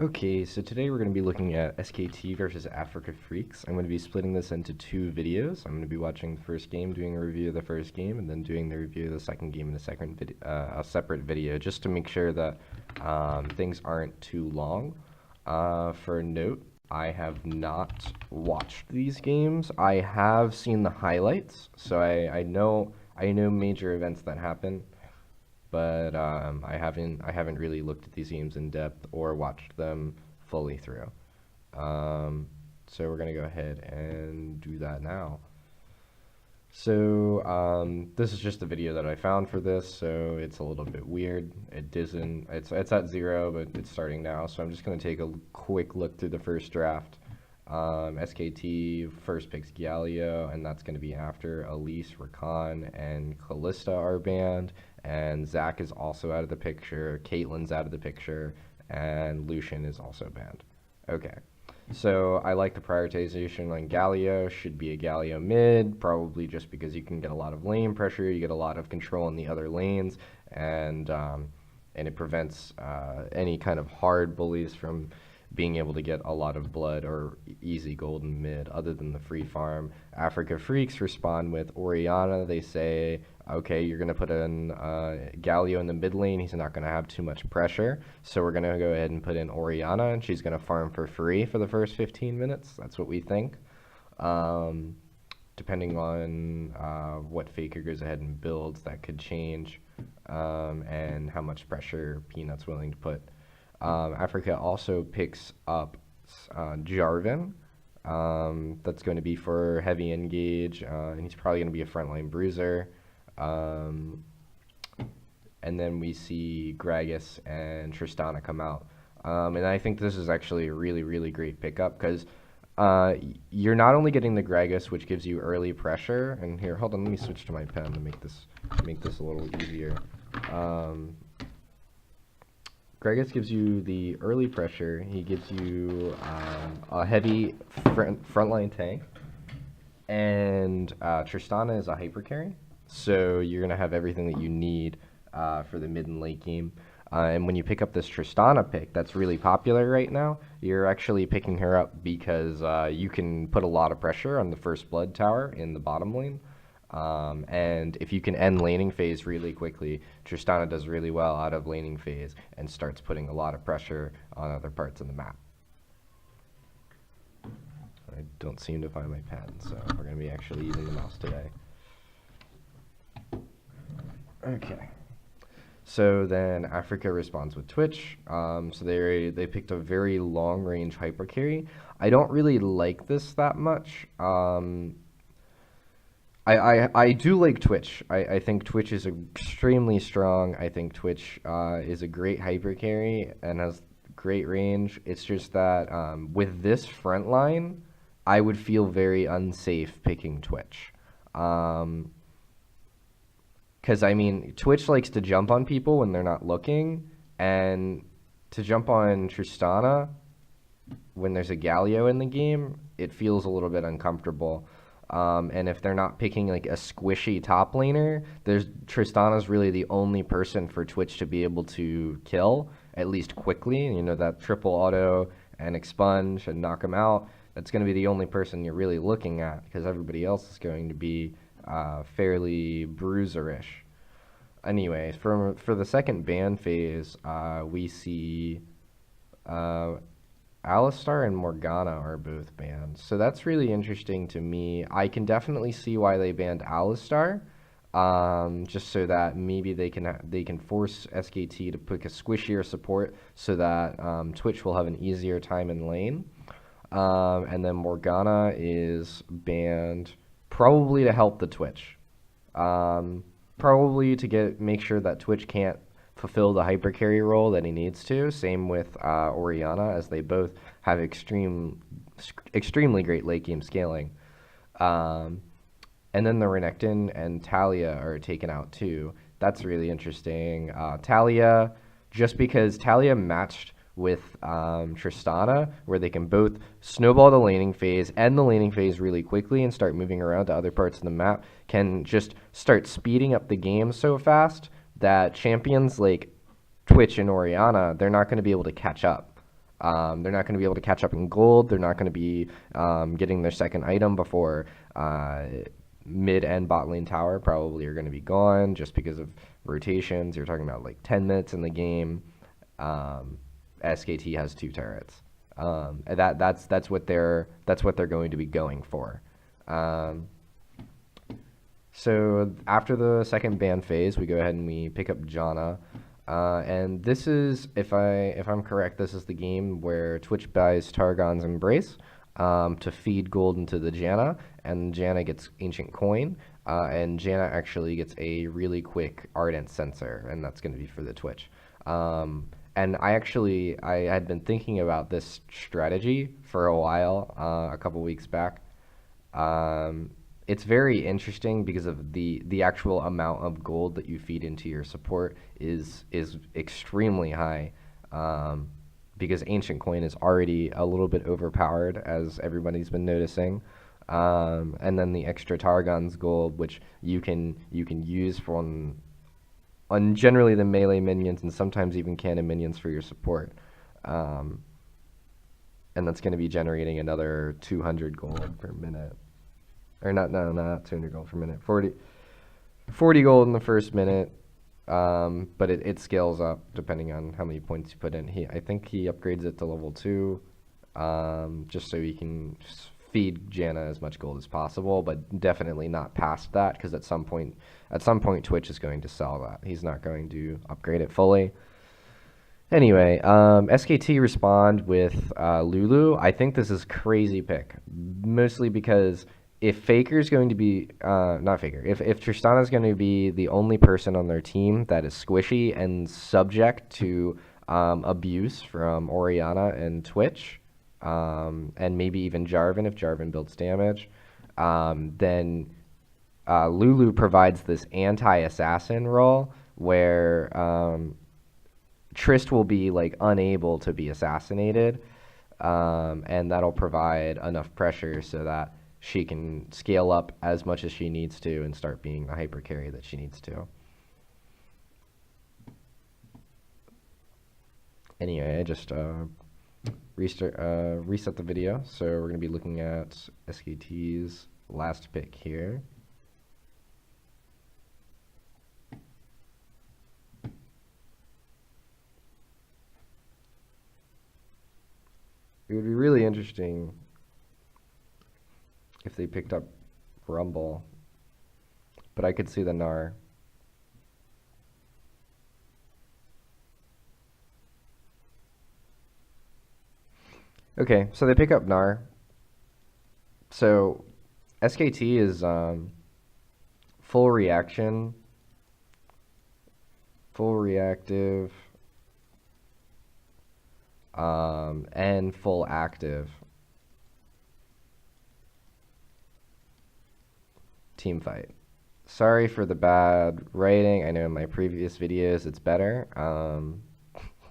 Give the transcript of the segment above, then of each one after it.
Okay, so today we're going to be looking at SKT versus Africa Freaks. I'm going to be splitting this into two videos. I'm going to be watching the first game, doing a review of the first game, and then doing the review of the second game in a separate video, just to make sure that things aren't too long. For a note, I have not watched these games. I have seen the highlights, so I know major events that happen, but I haven't really looked at these games in depth or watched them fully through. So we're gonna go ahead and do that now. So this is just the video that I found for this, so it's a little bit weird. It's at 0, but it's starting now. So I'm just gonna take a quick look through the first draft. SKT first picks Galio, and that's going to be after Elise, Rakan, and Callista are banned. And Zac is also out of the picture. Caitlyn's out of the picture, and Lucian is also banned. Okay, so I like the prioritization on Galio. Should be a Galio mid, probably just because you can get a lot of lane pressure, you get a lot of control in the other lanes, and it prevents any kind of hard bullies from being able to get a lot of blood or easy golden mid other than the free farm. Africa Freaks respond with Orianna. They say, okay, you're going to put in Galio in the mid lane. He's not going to have too much pressure. So we're going to go ahead and put in Orianna, and she's going to farm for free for the first 15 minutes. That's what we think. Depending on what Faker goes ahead and builds, that could change, and how much pressure Peanut's willing to put. Afreeca also picks up Jarvan. That's going to be for heavy engage, and he's probably going to be a frontline bruiser. And then we see Gragas and Tristana come out. And I think this is actually a really, really great pickup because you're not only getting the Gragas, which gives you early pressure. And here, hold on, let me switch to my pen to make this a little easier. Gragas gives you the early pressure. He gives you a heavy frontline tank, and Tristana is a hyper carry. So you're gonna have everything that you need for the mid and late game. And when you pick up this Tristana pick, that's really popular right now. You're actually picking her up because you can put a lot of pressure on the first blood tower in the bottom lane. And if you can end laning phase really quickly, Tristana does really well out of laning phase and starts putting a lot of pressure on other parts of the map. I don't seem to find my pen, so we're going to be actually using the mouse today. Okay. So then Afreeca responds with Twitch. So they picked a very long range hyper carry. I don't really like this that much. I do like Twitch. I think Twitch is extremely strong. I think Twitch is a great hyper carry and has great range. It's just that with this front line, I would feel very unsafe picking Twitch. Because, I mean, Twitch likes to jump on people when they're not looking, and to jump on Tristana when there's a Galio in the game, it feels a little bit uncomfortable. And if they're not picking like a squishy top laner, Tristana's really the only person for Twitch to be able to kill, at least quickly. You know, that triple auto and expunge and knock him out. That's going to be the only person you're really looking at because everybody else is going to be fairly bruiserish. Anyway, for the second ban phase, we see Alistar and Morgana are both banned. So that's really interesting to me. I can definitely see why they banned Alistar, just so that maybe they can force SKT to pick a squishier support so that Twitch will have an easier time in lane. And then Morgana is banned probably to help the Twitch. Probably to make sure that Twitch can't fulfill the hyper carry role that he needs to. Same with Orianna, as they both have extremely great late game scaling. And then the Renekton and Talia are taken out too. That's really interesting. Talia, just because Talia matched with Tristana, where they can both snowball the laning phase, end the laning phase really quickly, and start moving around to other parts of the map, can just start speeding up the game so fast that champions like Twitch and Orianna, they're not going to be able to catch up. They're not going to be able to catch up in gold. They're not going to be getting their second item before mid and bot lane tower probably are going to be gone just because of rotations. You're talking about like 10 minutes in the game. SKT has 2 turrets. That's what they're going to be going for. So after the second ban phase, we go ahead and we pick up Janna. And this is, if I'm correct, this is the game where Twitch buys Targon's Embrace to feed gold into the Janna, and Janna gets Ancient Coin, and Janna actually gets a really quick Ardent Sensor, and that's going to be for the Twitch. And I had been thinking about this strategy for a while, a couple weeks back. It's very interesting because of the actual amount of gold that you feed into your support is extremely high, because Ancient Coin is already a little bit overpowered, as everybody's been noticing. And then the extra Targon's gold, which you can use on generally the melee minions and sometimes even cannon minions for your support. And that's going to be generating another 200 gold per minute. Or not 200 gold per minute. 40 gold in the first minute. But it scales up depending on how many points you put in. I think he upgrades it to level 2, just so he can feed Janna as much gold as possible, but definitely not past that, because at some point Twitch is going to sell that. He's not going to upgrade it fully. Anyway, SKT respond with Lulu. I think this is crazy pick, mostly because if Faker's going to be not Faker, if Tristana is going to be the only person on their team that is squishy and subject to abuse from Orianna and Twitch, and maybe even Jarvan if Jarvan builds damage, then Lulu provides this anti-assassin role where Trist will be like unable to be assassinated, and that'll provide enough pressure so that she can scale up as much as she needs to and start being the hyper carry that she needs to. Anyway, I just reset the video, so we're going to be looking at SKT's last pick here. It would be really interesting if they picked up Rumble, but I could see the Gnar. Okay, so they pick up Gnar. So SKT is full reaction, full reactive, and full active team fight. Sorry for the bad writing. I know in my previous videos it's better.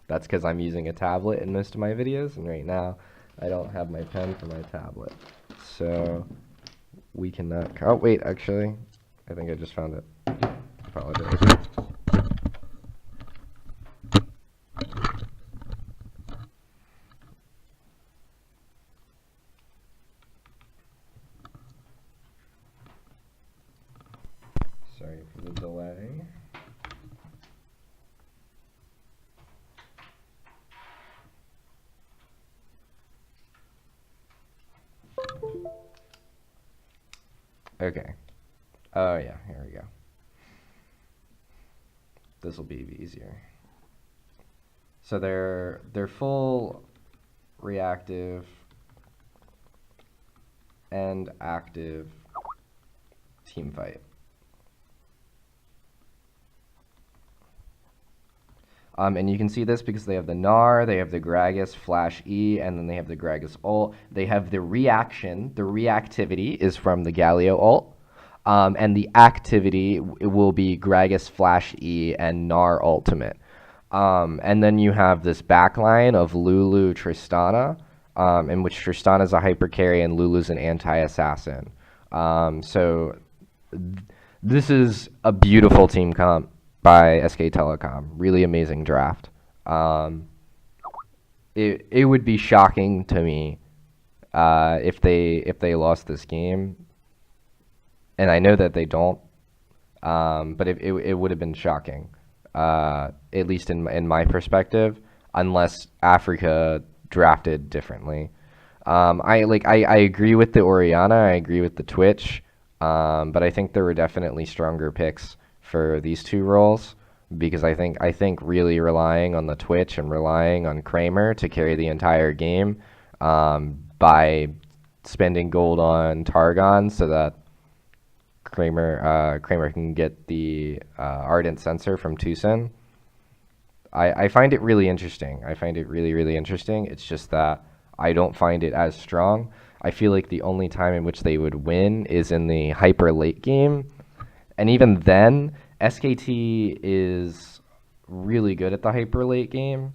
That's because I'm using a tablet in most of my videos, and right now I don't have my pen for my tablet. So we cannot... Oh, wait, actually, I think I just found it. Apologize. Sorry for the delay. Okay. Oh yeah, here we go. This will be easier. So they're full reactive and active team fight. And you can see this because they have the Gnar, they have the Gragas Flash E, and then they have the Gragas ult. They have the reaction. The reactivity is from the Galio ult. And the activity will be Gragas Flash E and Gnar ultimate. And then you have this backline of Lulu Tristana, in which Tristana is a hyper carry and Lulu's an anti-assassin. So this is a beautiful team comp by SK Telecom. Really amazing draft. it would be shocking to me if they lost this game, and I know that they don't. But it would have been shocking, at least in my perspective, unless Afreeca drafted differently. I agree with the Orianna, I agree with the Twitch, but I think there were definitely stronger picks for these two roles because I think really relying on the Twitch and relying on Kramer to carry the entire game, by spending gold on Targon so that Kramer can get the Ardent Sensor from Tucson. I find it really interesting. I find it really, really interesting. It's just that I don't find it as strong. I feel like the only time in which they would win is in the hyper late game. And even then, SKT is really good at the hyper late game.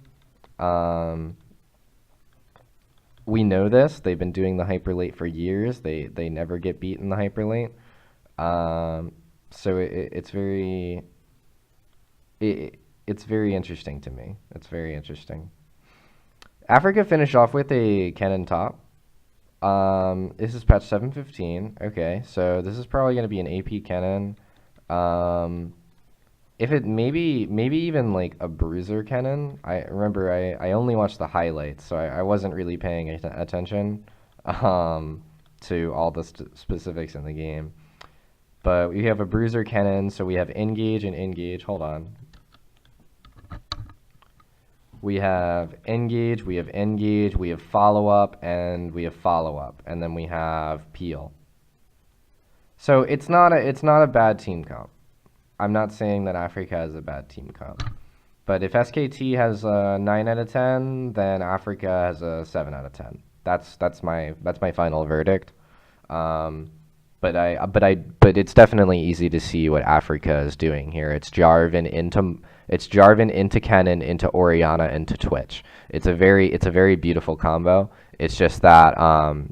We know this. They've been doing the hyper late for years. They never get beat in the hyper late. So it's very interesting to me. It's very interesting. Afreeca finished off with a cannon top. This is patch 7.15. Okay, so this is probably going to be an AP cannon. If it maybe even like a bruiser cannon. I remember I only watched the highlights, so I wasn't really paying attention to all the specifics in the game. But we have a bruiser cannon, so we have engage and engage. Hold on. We have engage, we have follow up, and we have follow up, and then we have peel. So it's not a bad team comp. I'm not saying that Afreeca has a bad team comp. But if SKT has a 9 out of 10, then Afreeca has a 7 out of 10. That's my final verdict. But it's definitely easy to see what Afreeca is doing here. It's Jarvan into Kennen, into Orianna, into Twitch. It's a very beautiful combo. It's just that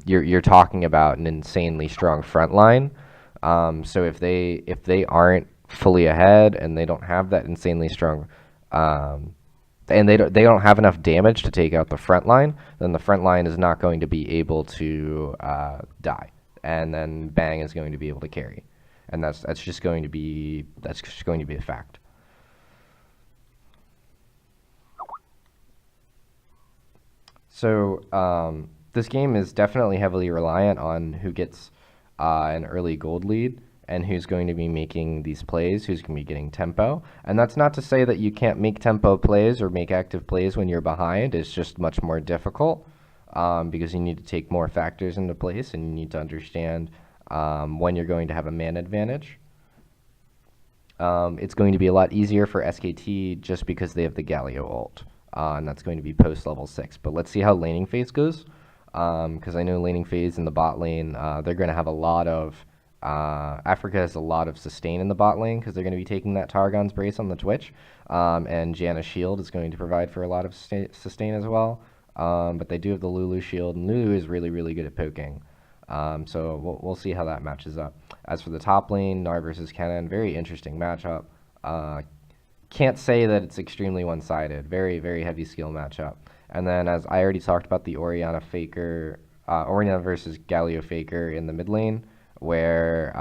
you're talking about an insanely strong front line. So if they aren't fully ahead and they don't have that insanely strong, and they don't have enough damage to take out the front line, then the front line is not going to be able to die. And then Bang is going to be able to carry, and that's just going to be a fact. So this game is definitely heavily reliant on who gets an early gold lead and who's going to be making these plays, who's going to be getting tempo. And that's not to say that you can't make tempo plays or make active plays when you're behind. It's just much more difficult. Because you need to take more factors into place and you need to understand when you're going to have a man advantage. It's going to be a lot easier for SKT just because they have the Galio ult, and that's going to be post level 6. But let's see how laning phase goes, because I know laning phase in the bot lane, they're going to have a lot of, Afreeca has a lot of sustain in the bot lane because they're going to be taking that Targon's Brace on the Twitch, and Janna's Shield is going to provide for a lot of sustain as well. But they do have the Lulu shield, and Lulu is really, really good at poking. So we'll see how that matches up. As for the top lane, Gnar versus Kennen, very interesting matchup. Can't say that it's extremely one-sided. Very, very heavy skill matchup. And then, as I already talked about, the Orianna versus Galio Faker in the mid lane, where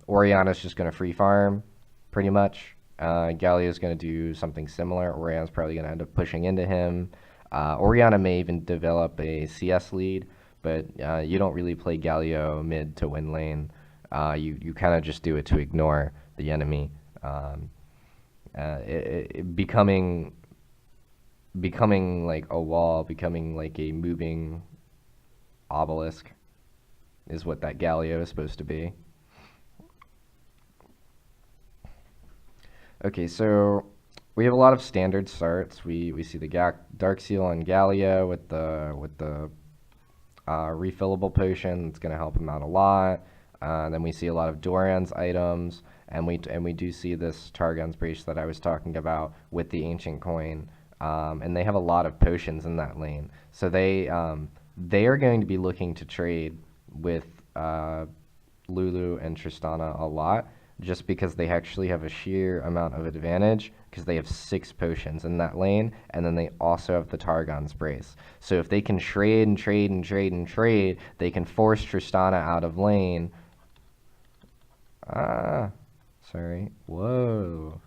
Orianna's just going to free farm, pretty much. Galio's going to do something similar. Orianna's probably going to end up pushing into him. Orianna may even develop a CS lead, but you don't really play Galio mid to win lane. You kind of just do it to ignore the enemy. Becoming like a wall, becoming like a moving obelisk is what that Galio is supposed to be. Okay, so we have a lot of standard starts. We see the Dark Seal on Galio with the refillable potion. It's going to him out a lot. Then we see a lot of Doran's items, and we do see this Targon's Brace that I was talking about with the Ancient Coin. And they have a lot of potions in that lane, so they are going to be looking to trade with Lulu and Tristana a lot. just because they actually have a sheer amount of advantage because they have 6 potions in that lane, and then they also have the Targon's Brace. So if they can trade and trade and trade and trade, they can force Tristana out of lane. Sorry. Whoa.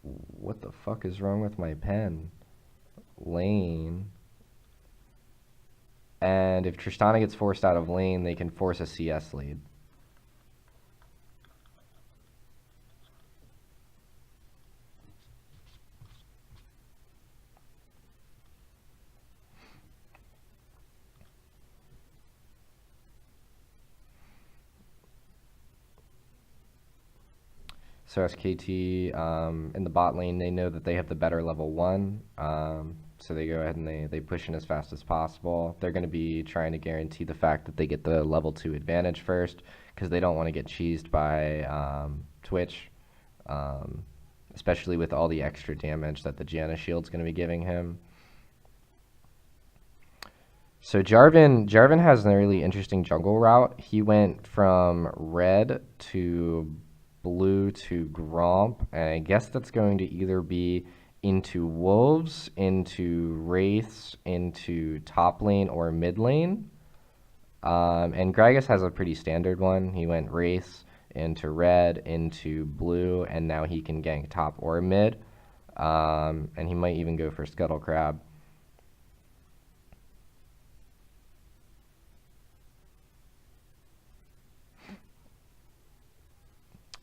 What the fuck is wrong with my pen? Lane. And if Tristana gets forced out of lane, they can force a CS lead. So SKT in the bot lane, they know that they have the better level 1, so they go ahead and they push in as fast as possible. They're going to be trying to guarantee the fact that they get the level 2 advantage first, because they don't want to get cheesed by Twitch, especially with all the extra damage that the Janna shield's going to be giving him. So Jarvan has a really interesting jungle route. He went from red to blue to Gromp, and I guess that's going to either be into Wolves, into Wraiths, into top lane or mid lane. And Gragas has a pretty standard one. He went Wraiths into red, into blue, and now he can gank top or mid. And he might even go for Scuttle Crab.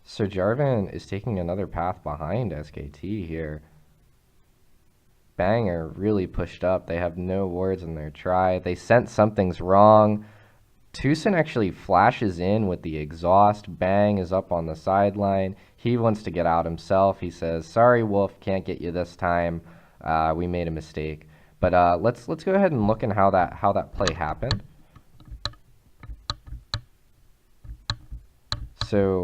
So Jarvan is taking another path behind SKT here. Bang are really pushed up. They have no wards in their try. They sense something's wrong. Tucson actually flashes in with the exhaust. Bang is up on the sideline. He wants to get out himself. He says, "Sorry, Wolf, can't get you this time. We made a mistake." But let's go ahead and look at how that play happened. So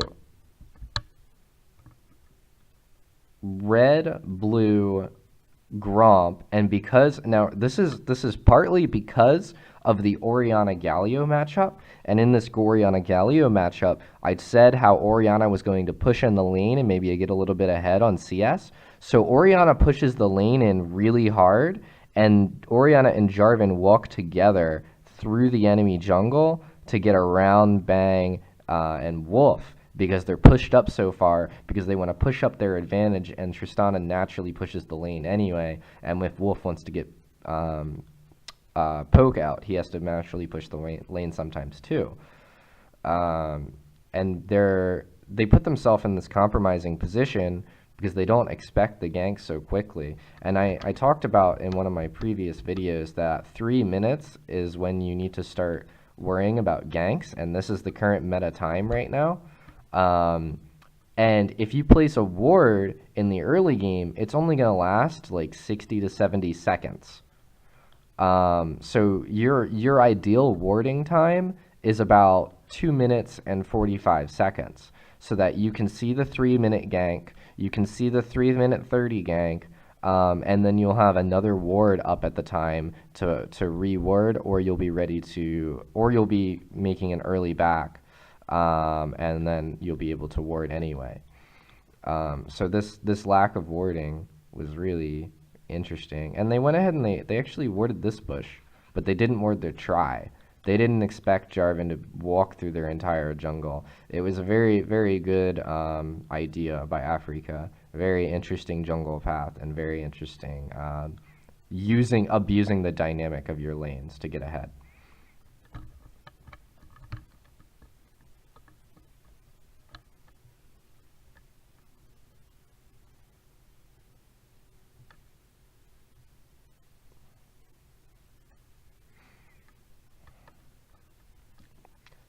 red, blue, Gromp, and because now this is partly because of the Orianna Galio matchup, and in this Orianna Galio matchup, I'd said how Orianna was going to push in the lane and maybe get a little bit ahead on CS. So Orianna pushes the lane in really hard, and Orianna and Jarvan walk together through the enemy jungle to get around Bang and Wolf, because they're pushed up so far, because they want to push up their advantage, and Tristana naturally pushes the lane anyway, and if Wolf wants to get poke out, he has to naturally push the lane sometimes too. And they put themselves in this compromising position because they don't expect the gank so quickly. And I talked about in one of my previous videos that 3 minutes is when you need to start worrying about ganks, and this is the current meta time right now. And if you place a ward in the early game, it's only going to last like 60 to 70 seconds. So your ideal warding time is about 2 minutes and 45 seconds, so that you can see the 3-minute gank, you can see the 3-minute 30 gank, and then you'll have another ward up at the time to reward, or you'll be ready to, or you'll be making an early back. And then you'll be able to ward anyway. So this lack of warding was really interesting. And they went ahead and they actually warded this bush, but they didn't ward their try. They didn't expect Jarvan to walk through their entire jungle. It was a very, very good idea by Afreeca. Very interesting jungle path, and very interesting abusing the dynamic of your lanes to get ahead.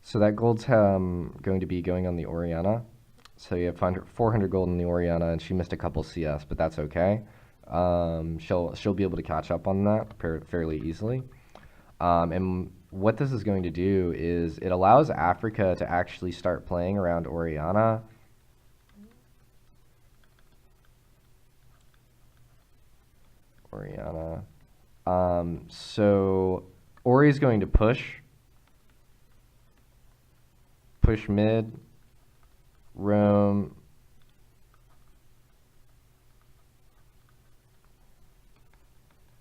So that gold's going to be going on the Orianna. So you have 400 gold in the Orianna, and she missed a couple CS, but that's okay. She'll be able to catch up on that fairly easily. And what this is going to do is it allows Afreeca to actually start playing around Orianna. So Ori's going to push. push mid, roam,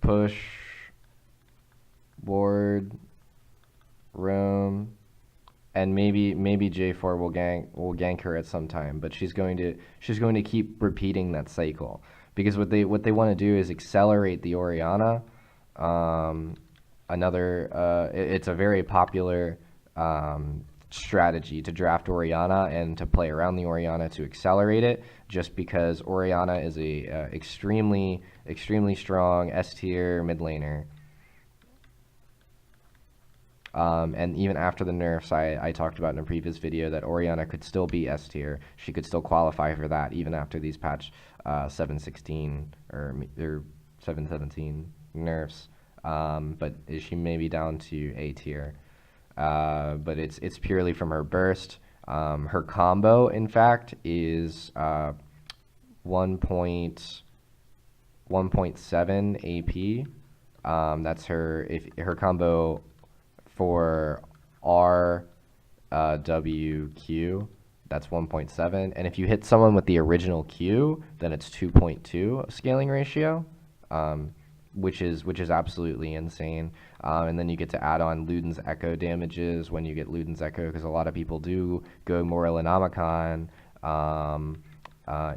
push, ward, roam, and maybe J4 will gank her at some time, but she's going to keep repeating that cycle, because what they want to do is accelerate the Orianna. It's a very popular strategy to draft Orianna and to play around the Orianna to accelerate it, just because Orianna is a extremely strong S tier mid laner. And even after the nerfs, I talked about in a previous video that Orianna could still be S tier. She could still qualify for that even after these patch 7.16 or 7.17 nerfs. But she may be down to A tier. But it's purely from her burst. Her combo, in fact, is 1.7 AP. That's her combo for RWQ. That's 1.7. And if you hit someone with the original Q, then it's 2.2 scaling ratio. Which is absolutely insane. And then you get to add on Luden's Echo damages when you get Luden's Echo, because a lot of people do go Morellinomicon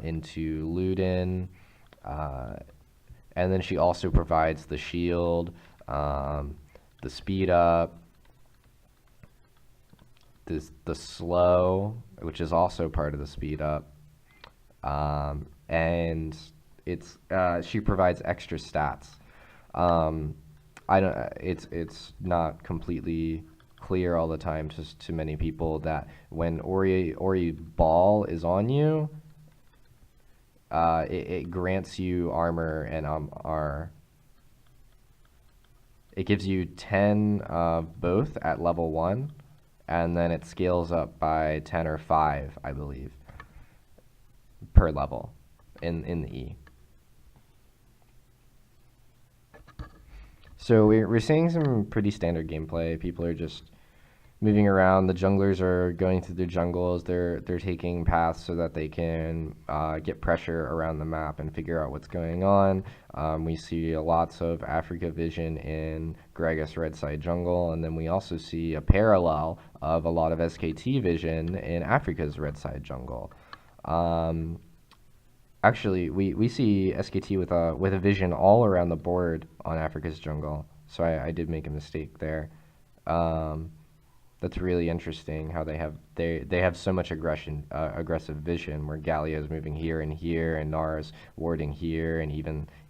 into Luden. And then she also provides the shield, the speed up, the slow, which is also part of the speed up, and she provides extra stats. It's not completely clear all the time to many people that when Ori Ball is on you, it grants you armor and it gives you 10 of both at level 1, and then it scales up by 10 or 5, I believe, per level in the E. So we're seeing some pretty standard gameplay. People are just moving around. The junglers are going through their jungles. They're taking paths so that they can get pressure around the map and figure out what's going on. We see lots of Afreeca vision in Gragas red side jungle, and then we also see a parallel of a lot of SKT vision in Afreeca's red side jungle. Actually, we see SKT with a vision all around the board on Afreeca's jungle. So I did make a mistake there. That's really interesting how they have so much aggressive vision, where Galio's moving here, and Nara's warding here, and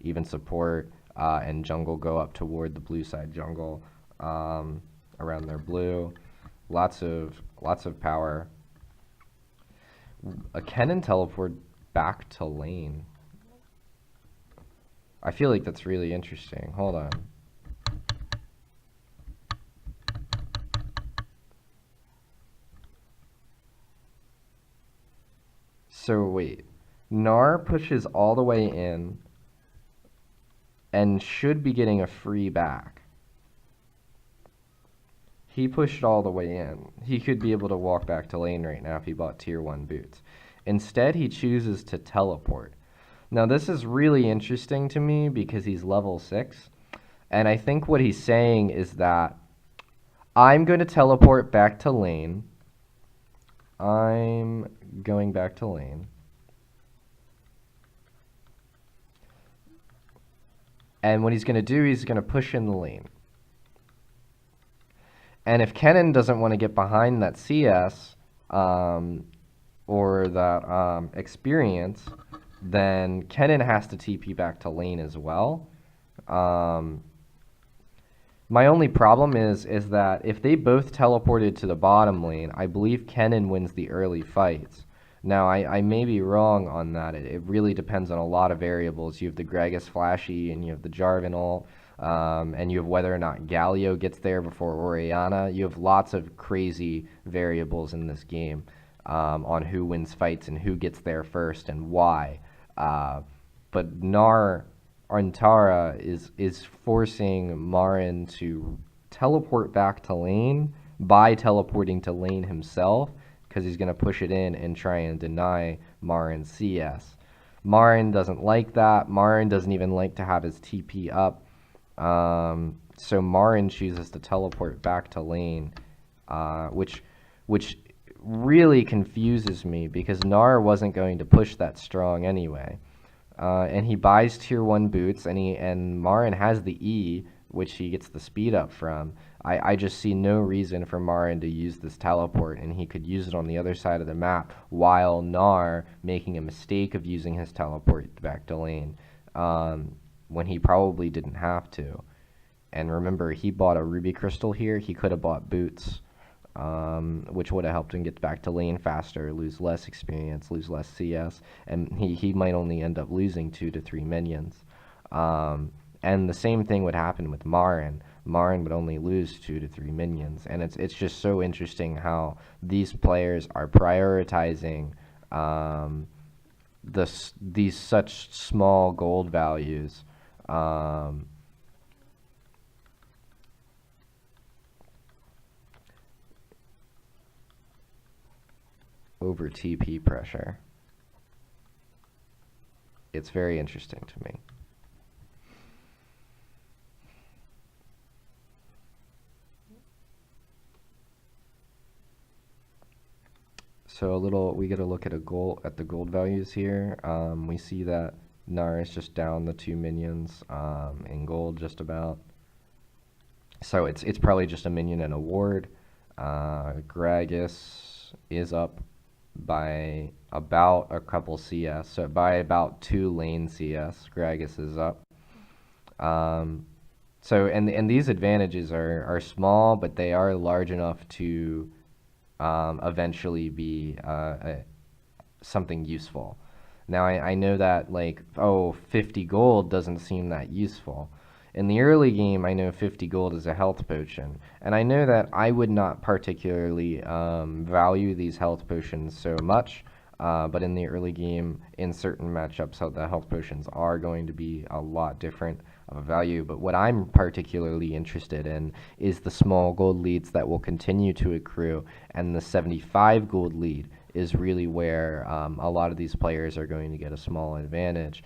even support and jungle go up toward the blue side jungle around their blue. Lots of power. A Kennen teleport back to lane. I feel like that's really interesting. Hold on. So wait, Gnar pushes all the way in and should be getting a free back. He pushed all the way in. He could be able to walk back to lane right now if he bought tier 1 boots. Instead, he chooses to teleport. Now, this is really interesting to me because he's level 6. And I think what he's saying is that I'm going to teleport back to lane. I'm going back to lane. And what he's going to do, he's going to push in the lane. And if Kennen doesn't want to get behind that CS or that experience, then Kennen has to TP back to lane as well. My only problem is that if they both teleported to the bottom lane, I believe Kennen wins the early fights. Now, I may be wrong on that. It really depends on a lot of variables. You have the Gragas flashy, and you have the Jarvan ult, and you have whether or not Galio gets there before Orianna. You have lots of crazy variables in this game on who wins fights and who gets there first and why. But Antara is forcing Marin to teleport back to lane by teleporting to lane himself, because he's going to push it in and try and deny Marin's CS. Marin doesn't like that. Marin doesn't even like to have his TP up. So Marin chooses to teleport back to lane, which really confuses me because Gnar wasn't going to push that strong anyway. And he buys tier 1 boots, and Marin has the E, which he gets the speed up from. I just see no reason for Marin to use this teleport, and he could use it on the other side of the map while Gnar making a mistake of using his teleport back to lane when he probably didn't have to. And remember, he bought a ruby crystal here. He could have bought boots, which would have helped him get back to lane faster, lose less experience, lose less CS, and he might only end up losing 2 to 3 minions. And the same thing would happen with Marin. Marin would only lose 2 to 3 minions, and it's just so interesting how these players are prioritizing these such small gold values over TP pressure. It's very interesting to me. So we get a look at the gold values here. We see that Gnar is just down the 2 minions in gold just about. So it's probably just a minion and a ward. Gragas is up by about a couple CS, so by about 2 lane CS, Gragas is up. So and these advantages are small, but they are large enough to eventually be something useful. Now I know that 50 gold doesn't seem that useful. In the early game, I know 50 gold is a health potion, and I know that I would not particularly value these health potions so much, but in the early game, in certain matchups, the health potions are going to be a lot different of a value. But what I'm particularly interested in is the small gold leads that will continue to accrue, and the 75 gold lead is really where a lot of these players are going to get a small advantage.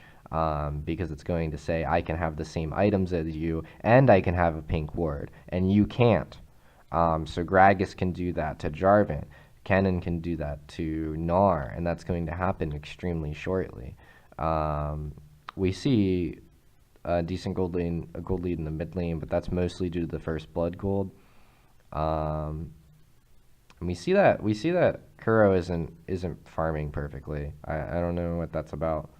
Because it's going to say, I can have the same items as you, and I can have a pink ward, and you can't. So Gragas can do that to Jarvan. Kennen can do that to Gnar, and that's going to happen extremely shortly. We see a decent gold lead in the mid lane, but that's mostly due to the first blood gold. And we see that Kuro isn't farming perfectly. I don't know what that's about.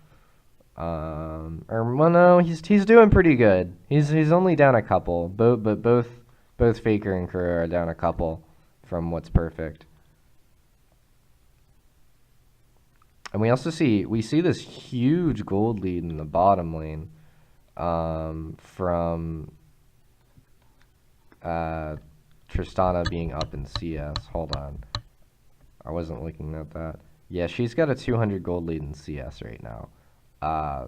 Well, no, he's doing pretty good. He's only down a couple. Both Faker and Kuro are down a couple from what's perfect. And we see this huge gold lead in the bottom lane from Tristana being up in CS. Hold on, I wasn't looking at that. Yeah, she's got a 200 gold lead in CS right now.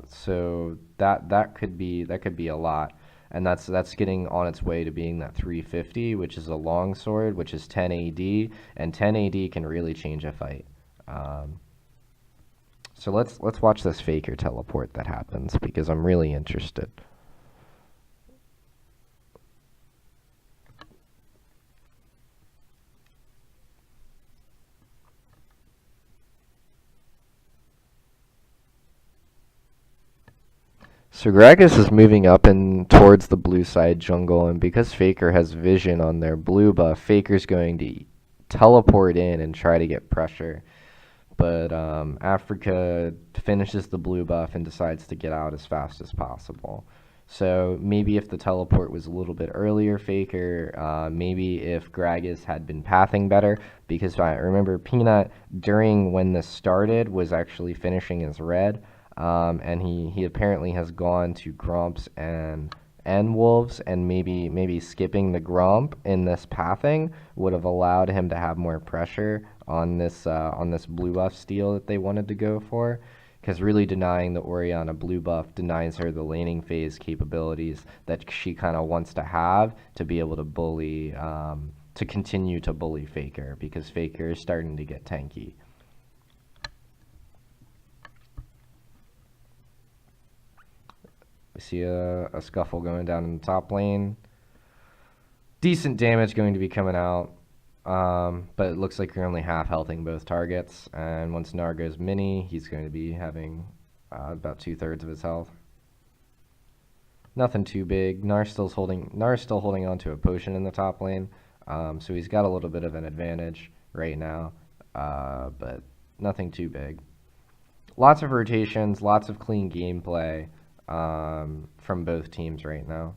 So that could be a lot, and that's getting on its way to being that 350, which is a long sword, which is 10 AD, and 10 AD can really change a fight. So let's watch this Faker teleport that happens, because I'm really interested. So Gragas is moving up and towards the blue side jungle, and because Faker has vision on their blue buff, Faker's going to teleport in and try to get pressure. But Afreeca finishes the blue buff and decides to get out as fast as possible. So maybe if the teleport was a little bit earlier, Faker, maybe if Gragas had been pathing better, because I remember Peanut, during when this started, was actually finishing his red. And he apparently has gone to Gromps and Wolves, and maybe skipping the Gromp in this pathing would have allowed him to have more pressure on this blue buff steal that they wanted to go for, because really denying the Orianna blue buff denies her the laning phase capabilities that she kind of wants to have to be able to bully to continue to bully Faker, because Faker is starting to get tanky. We see a scuffle going down in the top lane. Decent damage going to be coming out, but it looks like you're only half healthing both targets, and once Gnar goes mini, he's going to be having about 2/3 of his health. Nothing too big. Gnar's still holding on to a potion in the top lane, so he's got a little bit of an advantage right now, but nothing too big. Lots of rotations, lots of clean gameplay from both teams right now.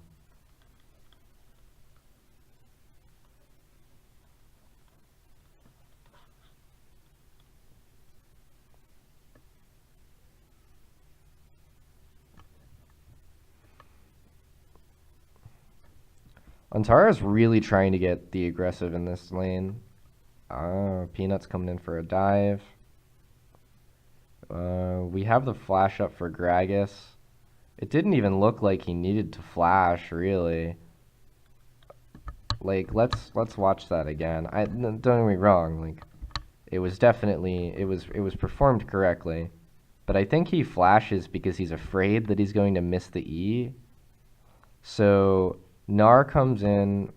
Antara's really trying to get the aggressive in this lane. Peanut's coming in for a dive. We have the flash up for Gragas. It didn't even look like he needed to flash, really. Like, let's watch that again. Don't get me wrong, like, it was definitely, it was performed correctly. But I think he flashes because he's afraid that he's going to miss the E. So Gnar comes in.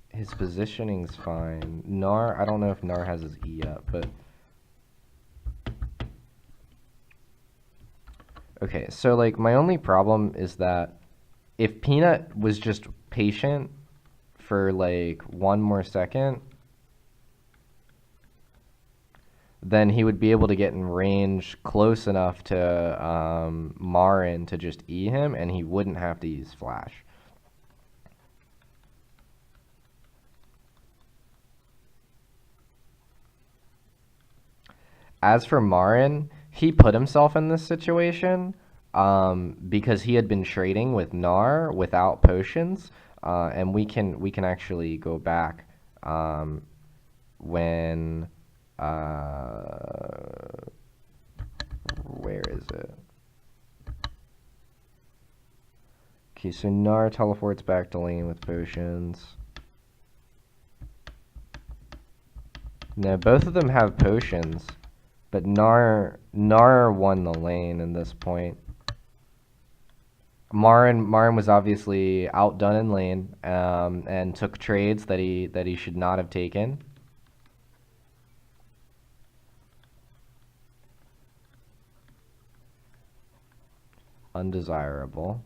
His positioning's fine. Gnar, I don't know if Gnar has his E up, but... Okay, so, like, my only problem is that if Peanut was just patient for, like, 1 more second, then he would be able to get in range close enough to Marin to just E him, and he wouldn't have to use Flash. As for Marin, he put himself in this situation because he had been trading with Gnar without potions, and we can actually go back when where is it? Okay, so Gnar teleports back to lane with potions. Now both of them have potions. But Gnar won the lane in this point. Marin was obviously outdone in lane and took trades that he should not have taken. Undesirable.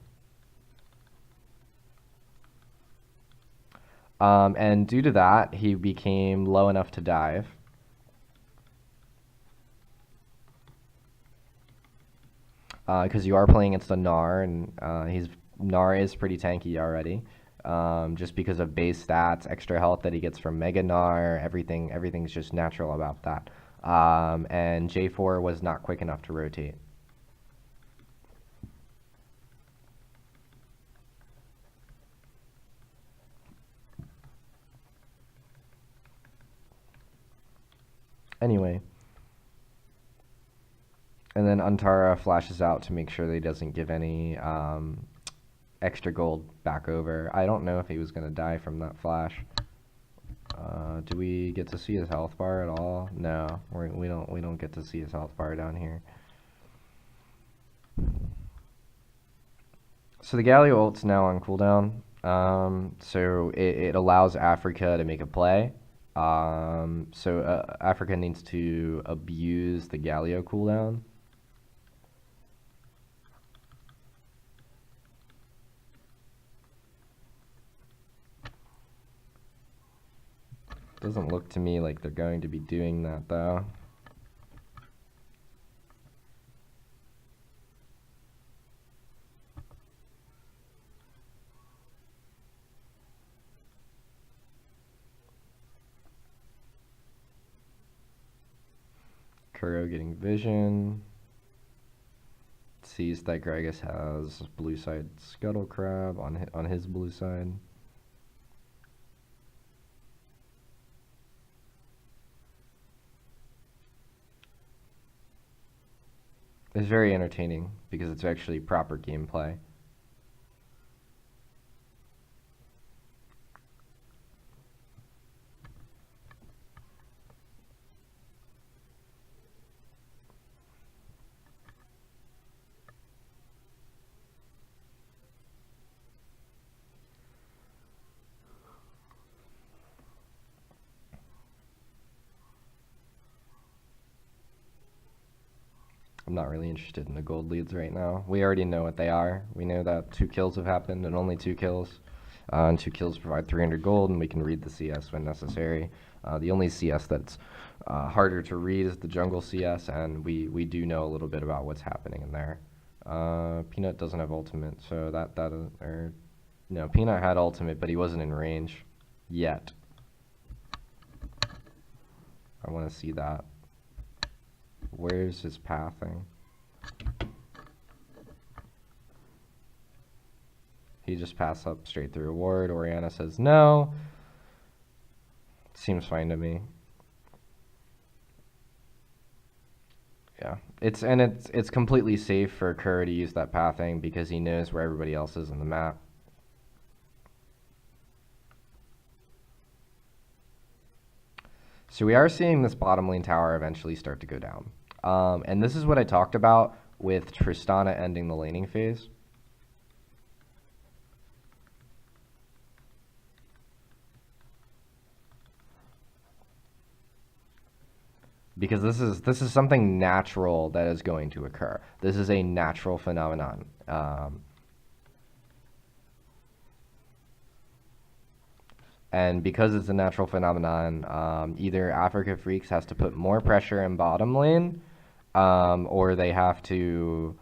And due to that, he became low enough to dive. Because you are playing against a Gnar, and Gnar is pretty tanky already. Just because of base stats, extra health that he gets from Mega Gnar, everything's just natural about that. And J4 was not quick enough to rotate. Anyway. And then Antara flashes out to make sure that he doesn't give any extra gold back over. I don't know if he was going to die from that flash. Do we get to see his health bar at all? No, we don't get to see his health bar down here. So the Galio ult's now on cooldown. So it allows Afreeca to make a play. So Afreeca needs to abuse the Galio cooldown. Doesn't look to me like they're going to be doing that, though. Kuro getting vision. Sees that Gragas has blue side Scuttle Crab on his blue side. It's very entertaining because it's actually proper gameplay. I'm not really interested in the gold leads right now. We already know what they are. We know that 2 kills have happened and only 2 kills. And 2 kills provide 300 gold, and we can read the CS when necessary. The only CS that's harder to read is the jungle CS, and we do know a little bit about what's happening in there. Peanut doesn't have ultimate, so no, Peanut had ultimate, but he wasn't in range yet. I want to see that. Where's his pathing? He just passed up straight through a ward. Oriana says no. Seems fine to me. Yeah, it's completely safe for Kerr to use that pathing because he knows where everybody else is in the map. So we are seeing this bottom lane tower eventually start to go down. And this is what I talked about with Tristana ending the laning phase. Because this is something natural that is going to occur. This is a natural phenomenon. And because it's a natural phenomenon, either Afreeca Freaks has to put more pressure in bottom lane, or they have to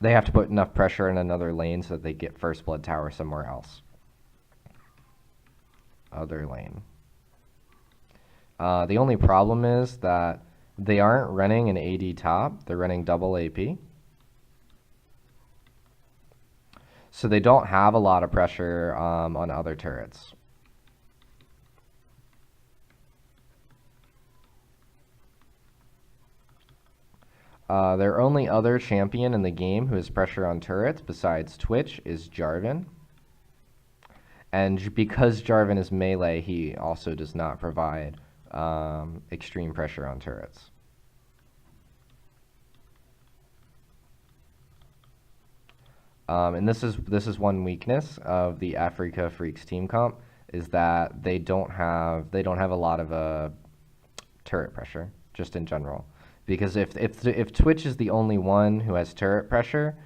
put enough pressure in another lane so that they get first blood tower somewhere else. Other lane. The only problem is that they aren't running an AD top, they're running double AP. So they don't have a lot of pressure on other turrets. Their only other champion in the game who has pressure on turrets besides Twitch is Jarvan. And because Jarvan is melee, he also does not provide extreme pressure on turrets. And this is one weakness of the Afreeca Freaks team comp, is that they don't have a lot of turret pressure just in general. Because if Twitch is the only one who has turret pressure,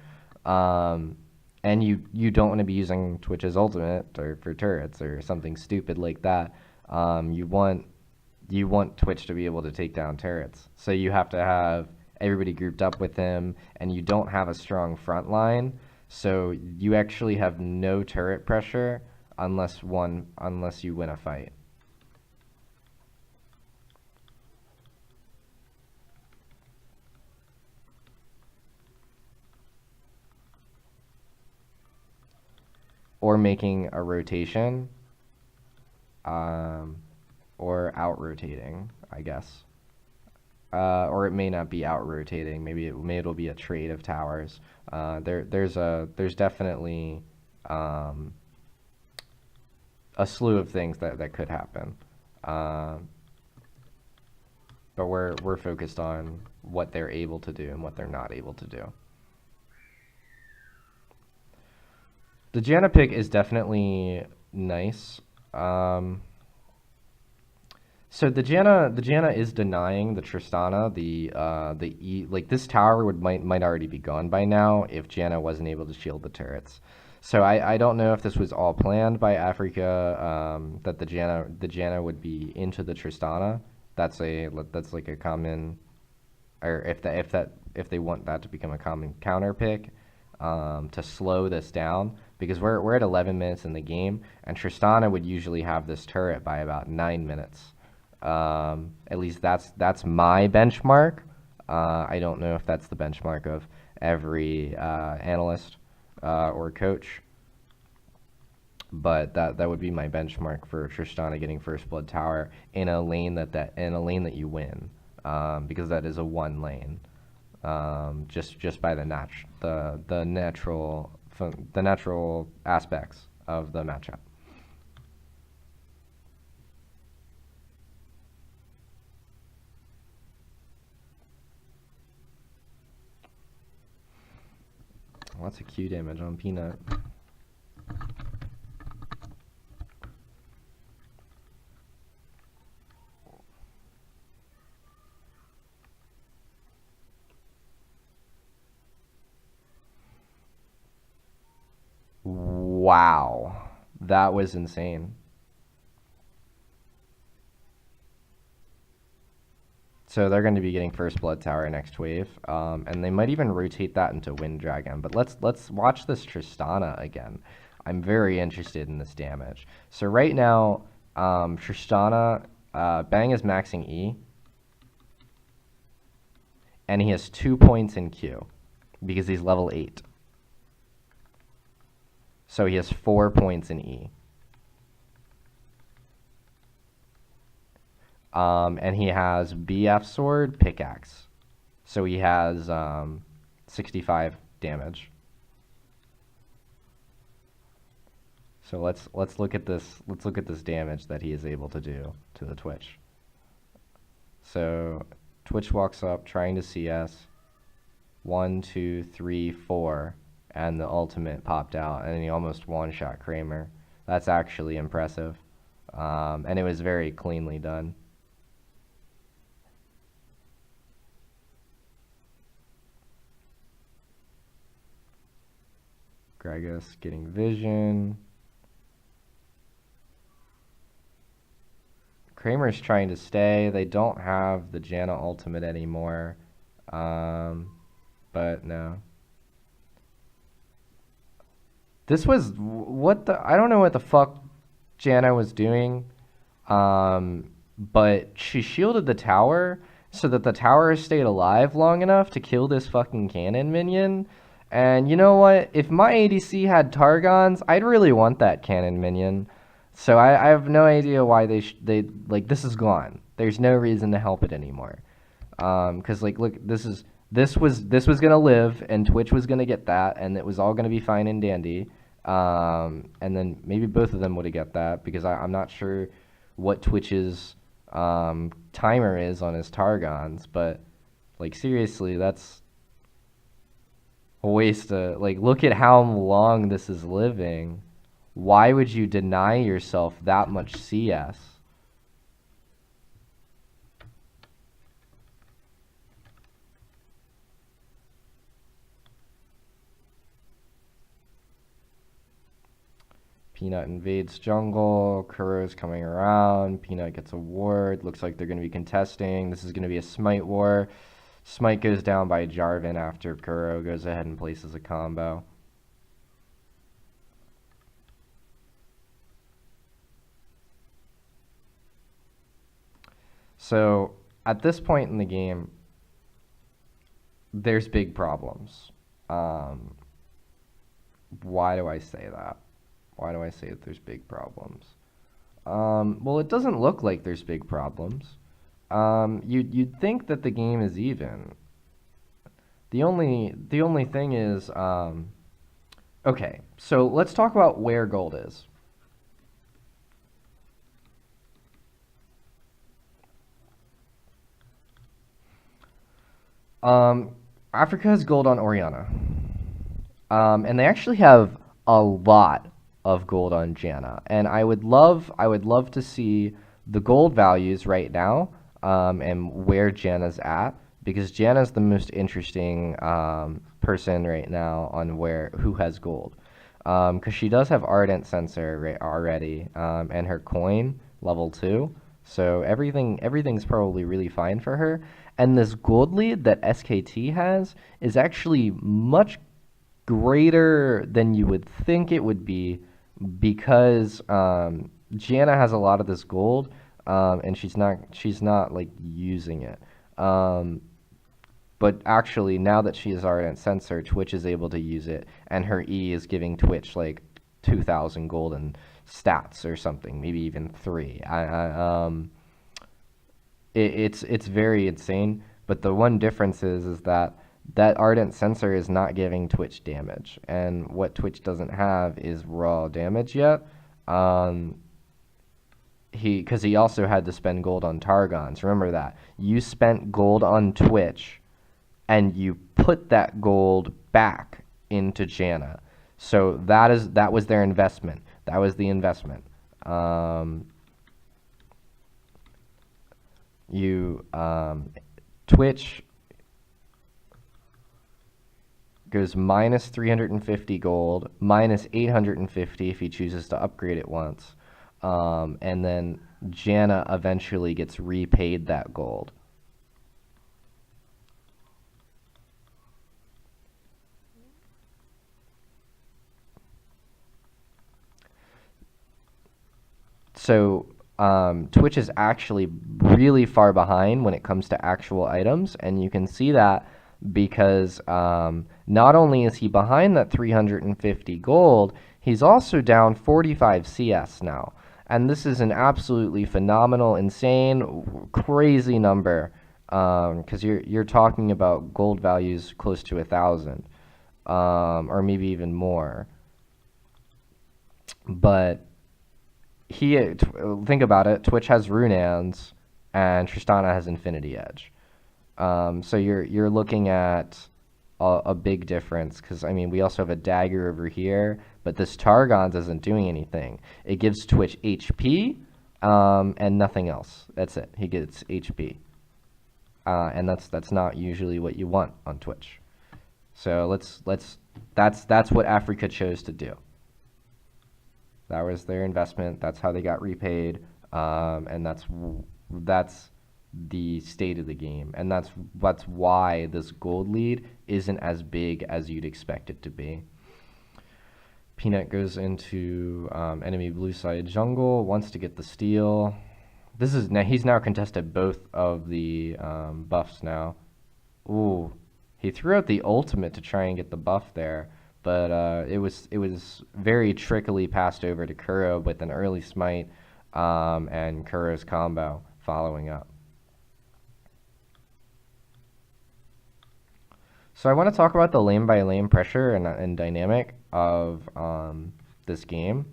and you don't want to be using Twitch's ultimate or for turrets or something stupid like that, you want Twitch to be able to take down turrets. So you have to have everybody grouped up with him, and you don't have a strong front line. So you actually have no turret pressure unless you win a fight. Or making a rotation, or out-rotating, I guess. Or it may not be out-rotating. Maybe it'll be a trade of towers. There's definitely a slew of things that could happen. But we're focused on what they're able to do and what they're not able to do. The Janna pick is definitely nice. So the Janna is denying the Tristana. Like this tower might already be gone by now if Janna wasn't able to shield the turrets. So I don't know if this was all planned by Afreeca, that the Janna would be into the Tristana. That's like a common, or if they want that to become a common counter pick, to slow this down, because we're at 11 minutes in the game, and Tristana would usually have this turret by about 9 minutes. At least that's my benchmark. I don't know if that's the benchmark of every analyst or coach, but that would be my benchmark for Tristana getting first blood tower in a lane that you win, because that is a one lane. Just by the natural aspects of the matchup. Lots of Q damage on Peanut. Wow. That was insane. So they're going to be getting First Blood Tower next wave, and they might even rotate that into Wind Dragon. But let's watch this Tristana again. I'm very interested in this damage. So right now, Tristana, Bang is maxing E, and he has 2 points in Q because he's level 8. So he has 4 points in E. And he has BF Sword, Pickaxe. So he has 65 damage. So let's look at this. Let's look at this damage that he is able to do to the Twitch. So Twitch walks up, trying to CS. 1, 2, 3, 4, and the ultimate popped out, and he almost one-shot Kramer. That's actually impressive, and it was very cleanly done. Gragas getting vision. Kramer's trying to stay. They don't have the Janna ultimate anymore. But no. This was what the I don't know what the fuck Janna was doing. But she shielded the tower so that the tower stayed alive long enough to kill this fucking cannon minion. And you know what? If my ADC had Targons, I'd really want that cannon minion. So I have no idea why they like this is gone. There's no reason to help it anymore. Cause like look, this was gonna live, and Twitch was gonna get that, and it was all gonna be fine and dandy. And then maybe both of them would have got that because I'm not sure what Twitch's timer is on his Targons, but like seriously, that's a waste of, like, look at how long this is living. Why would you deny yourself that much CS? Peanut invades jungle. Kuro's coming around. Peanut gets a ward. Looks like they're going to be contesting. This is going to be a smite war. Smite goes down by Jarvan after Kuro goes ahead and places a combo. So at this point in the game, there's big problems. Why do I say that? Why do I say that there's big problems? Well, it doesn't look like there's big problems. You'd think that the game is even. The only thing is, okay, so let's talk about where gold is. Afreeca has gold on Orianna. And they actually have a lot of gold on Janna. And I would love to see the gold values right now, and where Janna's at, because Janna's the most interesting person right now on who has gold. Because she does have Ardent Sensor already, and her coin level 2. So everything's probably really fine for her. And this gold lead that SKT has is actually much greater than you would think it would be, because Janna has a lot of this gold, and she's not like using it. But actually, now that she is Ardent Sensor, Twitch is able to use it, and her E is giving Twitch like 2,000 golden stats or something, maybe even 3. It's very insane. But the one difference is that Ardent Sensor is not giving Twitch damage, and what Twitch doesn't have is raw damage yet. Because he also had to spend gold on Targons. Remember that. You spent gold on Twitch, and you put that gold back into Janna. So that was their investment. That was the investment. Twitch goes minus 350 gold, minus 850 if he chooses to upgrade it once. And then Janna eventually gets repaid that gold. So Twitch is actually really far behind when it comes to actual items, and you can see that because not only is he behind that 350 gold, he's also down 45 CS now. And this is an absolutely phenomenal, insane, crazy number, because you're talking about gold values close to 1,000, or maybe even more. But think about it. Twitch has Runaan's, and Tristana has Infinity Edge. So you're looking at a big difference, because I mean we also have a dagger over here, but this Targon's isn't doing anything. It gives Twitch HP and nothing else. That's it. He gets HP, and that's not usually what you want on Twitch. So that's what Afreeca chose to do. That was their investment. That's how they got repaid, and that's the state of the game, and that's why this gold lead isn't as big as you'd expect it to be. Peanut goes into enemy blue side jungle, wants to get the steal. He's now contested both of the buffs now. Ooh, he threw out the ultimate to try and get the buff there. But it was very trickily passed over to Kuro with an early smite and Kuro's combo following up. So I want to talk about the lane by lane pressure and dynamic of this game,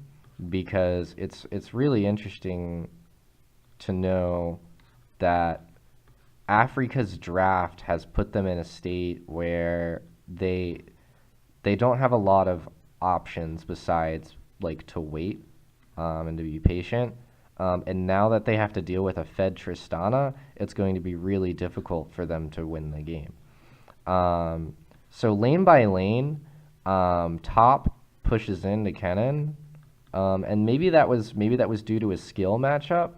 because it's really interesting to know that Afreeca's draft has put them in a state where they don't have a lot of options besides like to wait and to be patient. And now that they have to deal with a fed Tristana, it's going to be really difficult for them to win the game. So lane by lane, top pushes into Kennen, and maybe that was due to a skill matchup.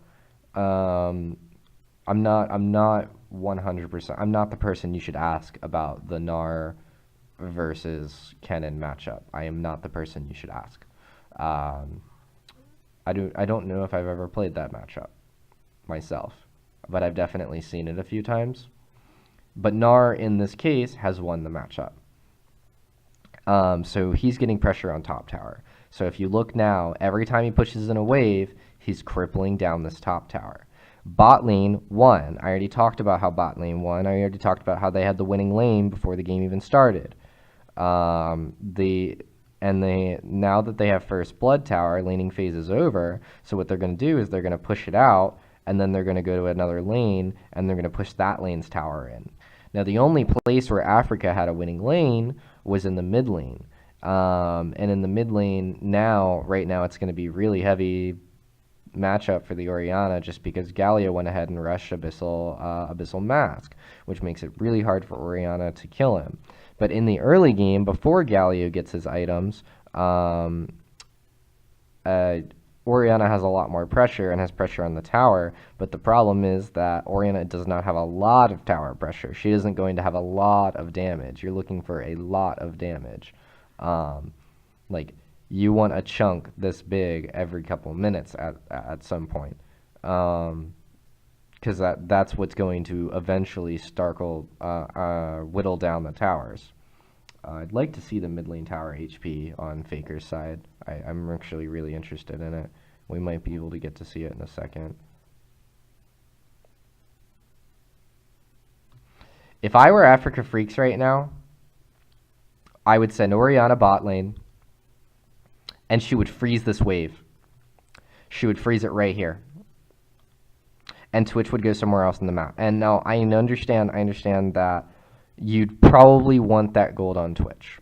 I'm not 100%. I'm not the person you should ask about the Gnar versus Kennen matchup. I am not the person you should ask. I don't know if I've ever played that matchup myself, but I've definitely seen it a few times. But Gnar in this case has won the matchup. So he's getting pressure on top tower. So if you look now, every time he pushes in a wave, he's crippling down this top tower. Bot lane won. I already talked about how bot lane won. I already talked about how they had the winning lane before the game even started. Now that they have first blood tower, laning phase is over. So what they're going to do is they're going to push it out, and then they're going to go to another lane, and they're going to push that lane's tower in. Now the only place where Afreeca had a winning lane was in the mid lane. And in the mid lane right now it's going to be really heavy matchup for the Orianna, just because Galio went ahead and rushed Abyssal Mask, which makes it really hard for Orianna to kill him. But in the early game, before Galio gets his items, Orianna has a lot more pressure and has pressure on the tower, but the problem is that Orianna does not have a lot of tower pressure. She isn't going to have a lot of damage. You're looking for a lot of damage. Like, you want a chunk this big every couple of minutes at some point. Because that's what's going to eventually whittle down the towers. I'd like to see the mid lane tower HP on Faker's side. I'm actually really interested in it. We might be able to get to see it in a second. If I were Afreeca Freaks right now, I would send Orianna bot lane, and she would freeze this wave. She would freeze it right here. And Twitch would go somewhere else in the map. And now I understand that you'd probably want that gold on Twitch.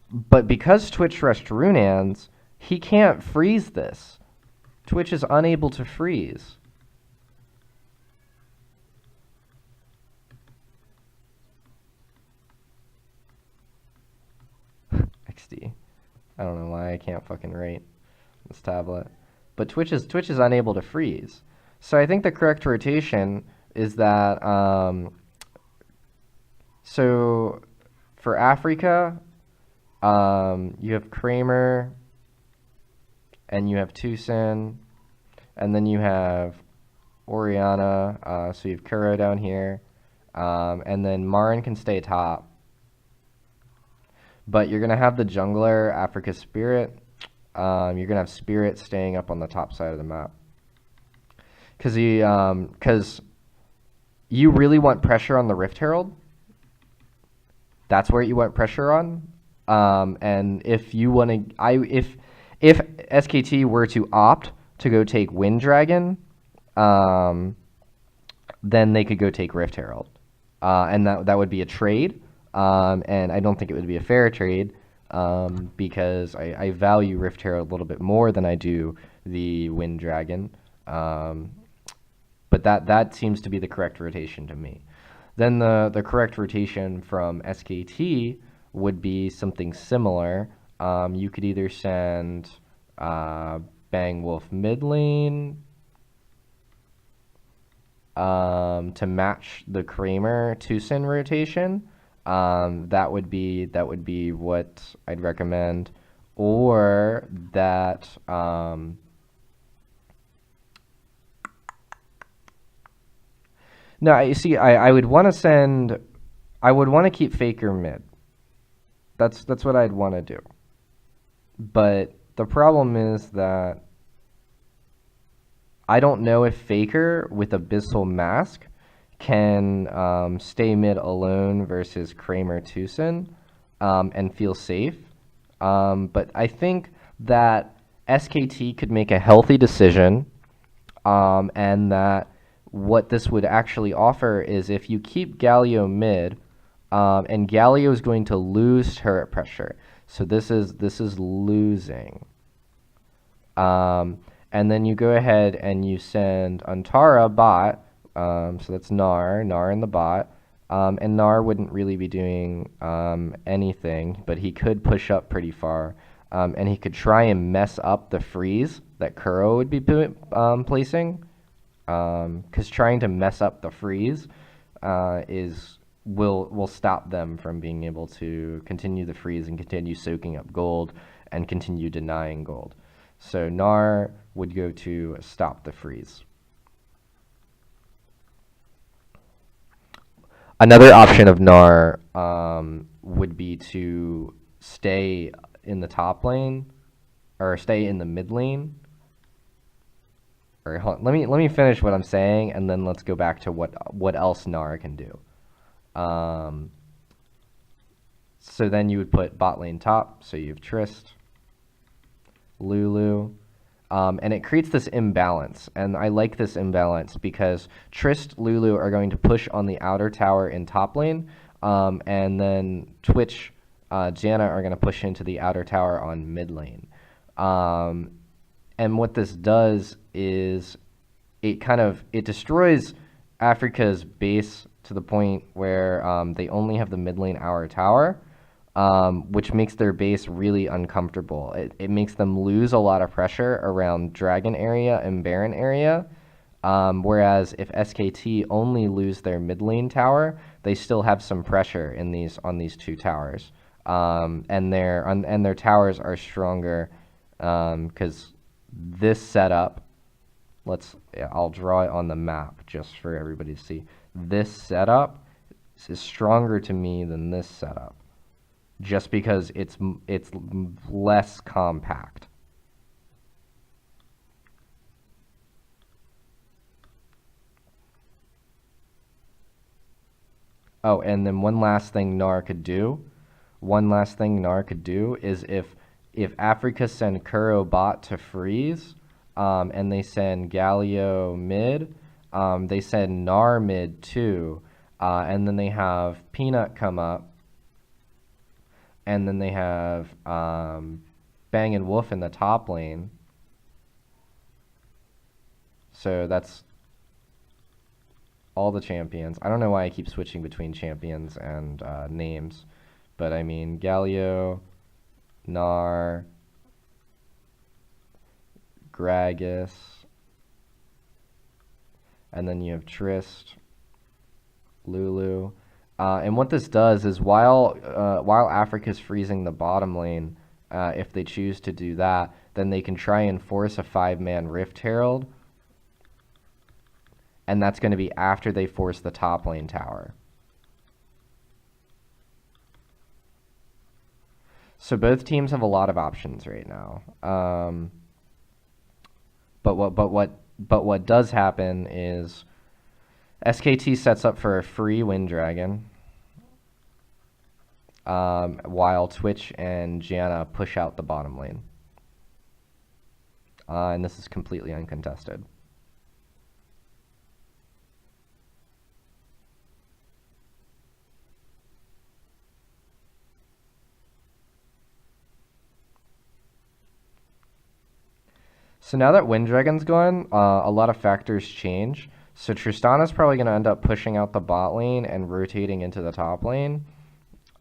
But because Twitch rushed Runaan's, he can't freeze this. Twitch is unable to freeze. 60. I don't know why I can't fucking write this tablet. But Twitch is unable to freeze. So I think the correct rotation is that, so for Afreeca, you have Kramer, and you have Tucson, and then you have Oriana, so you have Kuro down here, and then Marin can stay top. But you're going to have the jungler, Africa Spirit. You're going to have Spirit staying up on the top side of the map. Because you really want pressure on the Rift Herald. That's where you want pressure on. And if you want to... If SKT were to opt to go take Wind Dragon, then they could go take Rift Herald. And that would be a trade. And I don't think it would be a fair trade because I value Rift Herald a little bit more than I do the Wind Dragon. But that seems to be the correct rotation to me. Then the correct rotation from SKT would be something similar. You could either send Bang Wolf mid lane to match the Kramer Tucson rotation. That would be what I'd recommend, or that no, you see, I would want to keep Faker mid. That's what I'd want to do. But the problem is that I don't know if Faker with Abyssal Mask can stay mid alone versus Kramer Tucson and feel safe. But I think that SKT could make a healthy decision, and that what this would actually offer is if you keep Galio mid, and Galio is going to lose turret pressure. So this is losing. And then you go ahead and you send Antara bot. So that's Gnar in the bot. And Gnar wouldn't really be doing anything, but he could push up pretty far. And he could try and mess up the freeze that Kuro would be placing. Because trying to mess up the freeze will stop them from being able to continue the freeze and continue soaking up gold and continue denying gold. So Gnar would go to stop the freeze. Another option of Gnar would be to stay in the top lane or stay in the mid lane. All right, hold on. Let me finish what I'm saying, and then let's go back to what else Gnar can do. So then you would put bot lane top. So you have Trist, Lulu, and it creates this imbalance. And I like this imbalance because Trist, Lulu are going to push on the outer tower in top lane, and then Twitch, Janna are going to push into the outer tower on mid lane. And what this does is it destroys Afreeca's base to the point where they only have the mid lane outer tower, which makes their base really uncomfortable. It makes them lose a lot of pressure around Dragon area and Baron area, whereas if SKT only lose their mid lane tower, they still have some pressure on these two towers, and their towers are stronger because this setup. I'll draw it on the map just for everybody to see. This setup is stronger to me than this setup, just because it's less compact. Oh, and then one last thing Gnar could do is if Afreeca send Kuro bot to freeze, and they send Galio mid, they send Gnar mid too, and then they have Peanut come up, and then they have Bang and Wolf in the top lane. So that's all the champions. I don't know why I keep switching between champions and names, but I mean Galio, Gnar, Gragas, and then you have Trist, Lulu. And what this does is while Afreeca's freezing the bottom lane, if they choose to do that, then they can try and force a 5-man Rift Herald, and that's going to be after they force the top lane tower. So both teams have a lot of options right now. But what does happen is SKT sets up for a free Wind Dragon, while Twitch and Gianna push out the bottom lane. And this is completely uncontested. So now that Wind Dragon's gone, a lot of factors change. So Tristana's probably going to end up pushing out the bot lane and rotating into the top lane.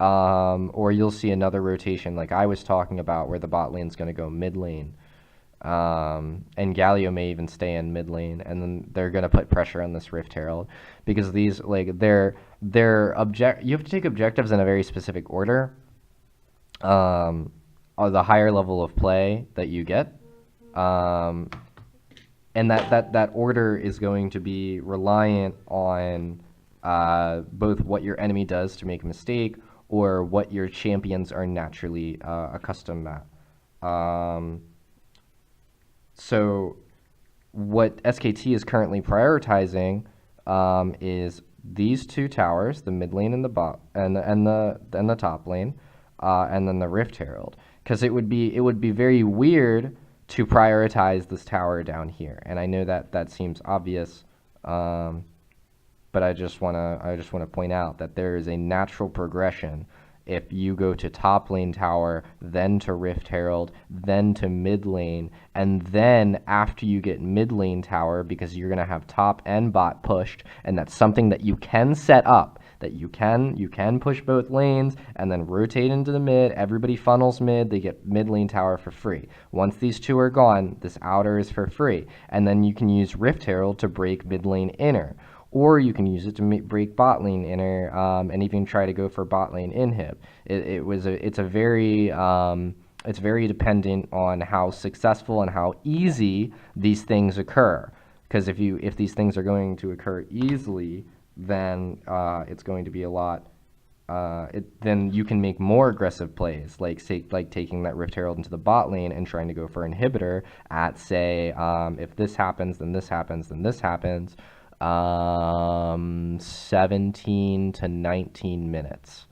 Or you'll see another rotation like I was talking about where the bot lane's going to go mid lane. And Galio may even stay in mid lane, and then they're going to put pressure on this Rift Herald because these, like, you have to take objectives in a very specific order. The higher level of play that you get. And that order is going to be reliant on both what your enemy does to make a mistake or what your champions are naturally accustomed at. So what SKT is currently prioritizing is these two towers, the mid lane and the bot and the top lane, and then the Rift Herald, because it would be very weird to prioritize this tower down here. And I know that seems obvious, but I just wanna point out that there is a natural progression. If you go to top lane tower, then to Rift Herald, then to mid lane, and then after you get mid lane tower, because you're gonna have top and bot pushed, and that's something that you can set up. That you can push both lanes and then rotate into the mid. Everybody funnels mid. They get mid lane tower for free. Once these two are gone, this outer is for free, and then you can use Rift Herald to break mid lane inner, or you can use it to break bot lane inner, and even try to go for bot lane inhib. It's very dependent on how successful and how easy these things occur. Because if these things are going to occur easily, then it's going to be a lot. Then you can make more aggressive plays, like taking that Rift Herald into the bot lane and trying to go for inhibitor at, say, if this happens, then this happens, then this happens, 17 to 19 minutes.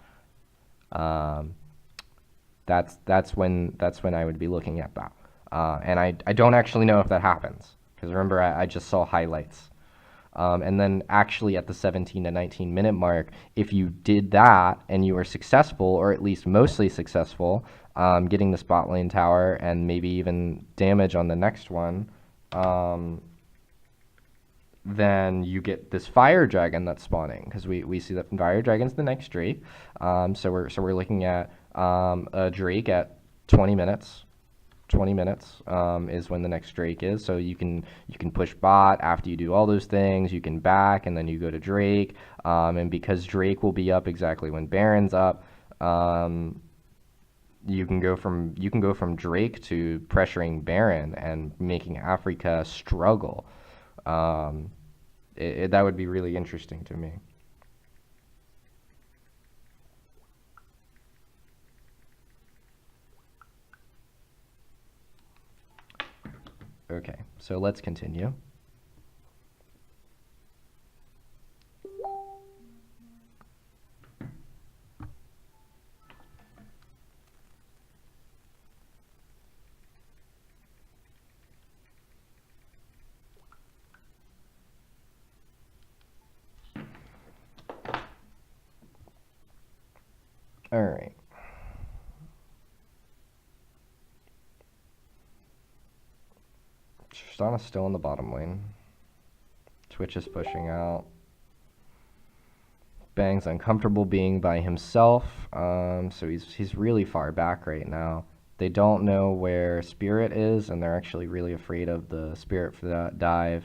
That's when I would be looking at that. And I don't actually know if that happens, because remember I just saw highlights. And then actually at the 17 to 19 minute mark, if you did that and you were successful, or at least mostly successful, getting the spot lane tower and maybe even damage on the next one, then you get this fire dragon that's spawning, because we see that fire dragon's the next Drake. So we're looking at a Drake at 20 minutes. 20 minutes is when the next Drake is. So you can push bot after you do all those things. You can back, and then you go to Drake. And because Drake will be up exactly when Baron's up, you can go from Drake to pressuring Baron and making Afreeca struggle. That would be really interesting to me. Okay, so let's continue. All right. Tristana's still in the bottom lane. Twitch is pushing out. Bang's uncomfortable being by himself, so he's really far back right now. They don't know where Spirit is, and they're actually really afraid of the Spirit for that dive.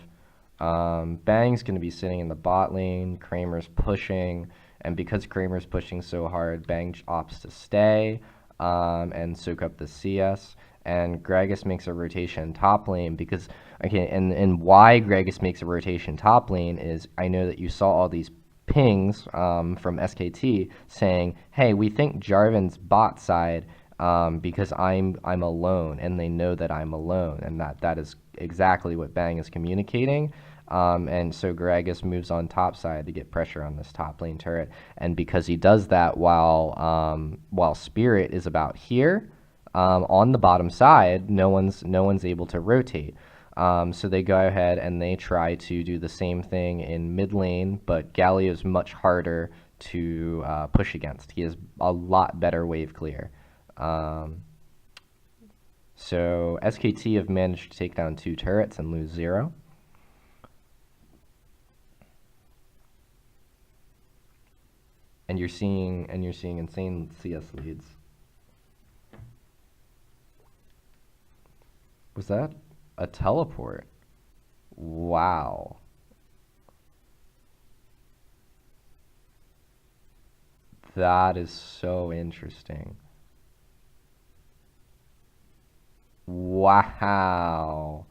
Bang's going to be sitting in the bot lane. Kramer's pushing, and because Kramer's pushing so hard, Bang opts to stay and soak up the CS. And Gragas makes a rotation top lane because, okay, and why Gragas makes a rotation top lane is I know that you saw all these pings from SKT saying, hey, we think Jarvan's bot side because I'm alone, and they know that I'm alone, and that is exactly what Bang is communicating. And so Gragas moves on top side to get pressure on this top lane turret, and because he does that while Spirit is about here on the bottom side, no one's able to rotate. So they go ahead and they try to do the same thing in mid lane, but Galio is much harder to push against. He has a lot better wave clear. So SKT have managed to take down 2 turrets and lose 0. And you're seeing insane CS leads. Was that a teleport? Wow. That is so interesting. Wow.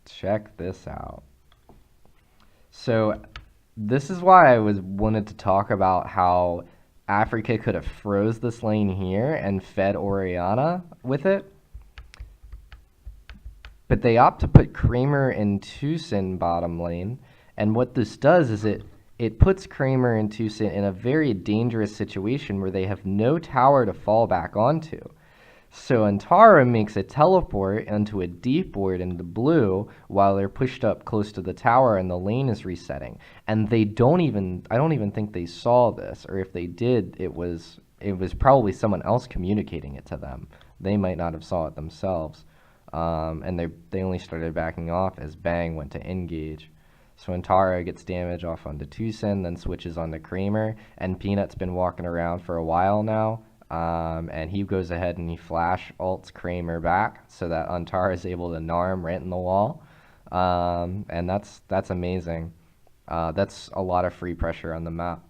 Check this out. So this is why I wanted to talk about how Afreeca could have froze this lane here and fed Orianna with it. But they opt to put Kramer and Tucson bottom lane, and what this does is it puts Kramer and Tucson in a very dangerous situation where they have no tower to fall back onto. So Antara makes a teleport into a deep ward in the blue while they're pushed up close to the tower and the lane is resetting. And I don't even think they saw this, or if they did, it was probably someone else communicating it to them. They might not have saw it themselves. And they only started backing off as Bang went to engage. So Antara gets damage off onto Tucson, then switches onto Kramer, and Peanut's been walking around for a while now. And he goes ahead and he flash ults Kramer back so that Antara is able to Narm right in the wall. And that's amazing. That's a lot of free pressure on the map.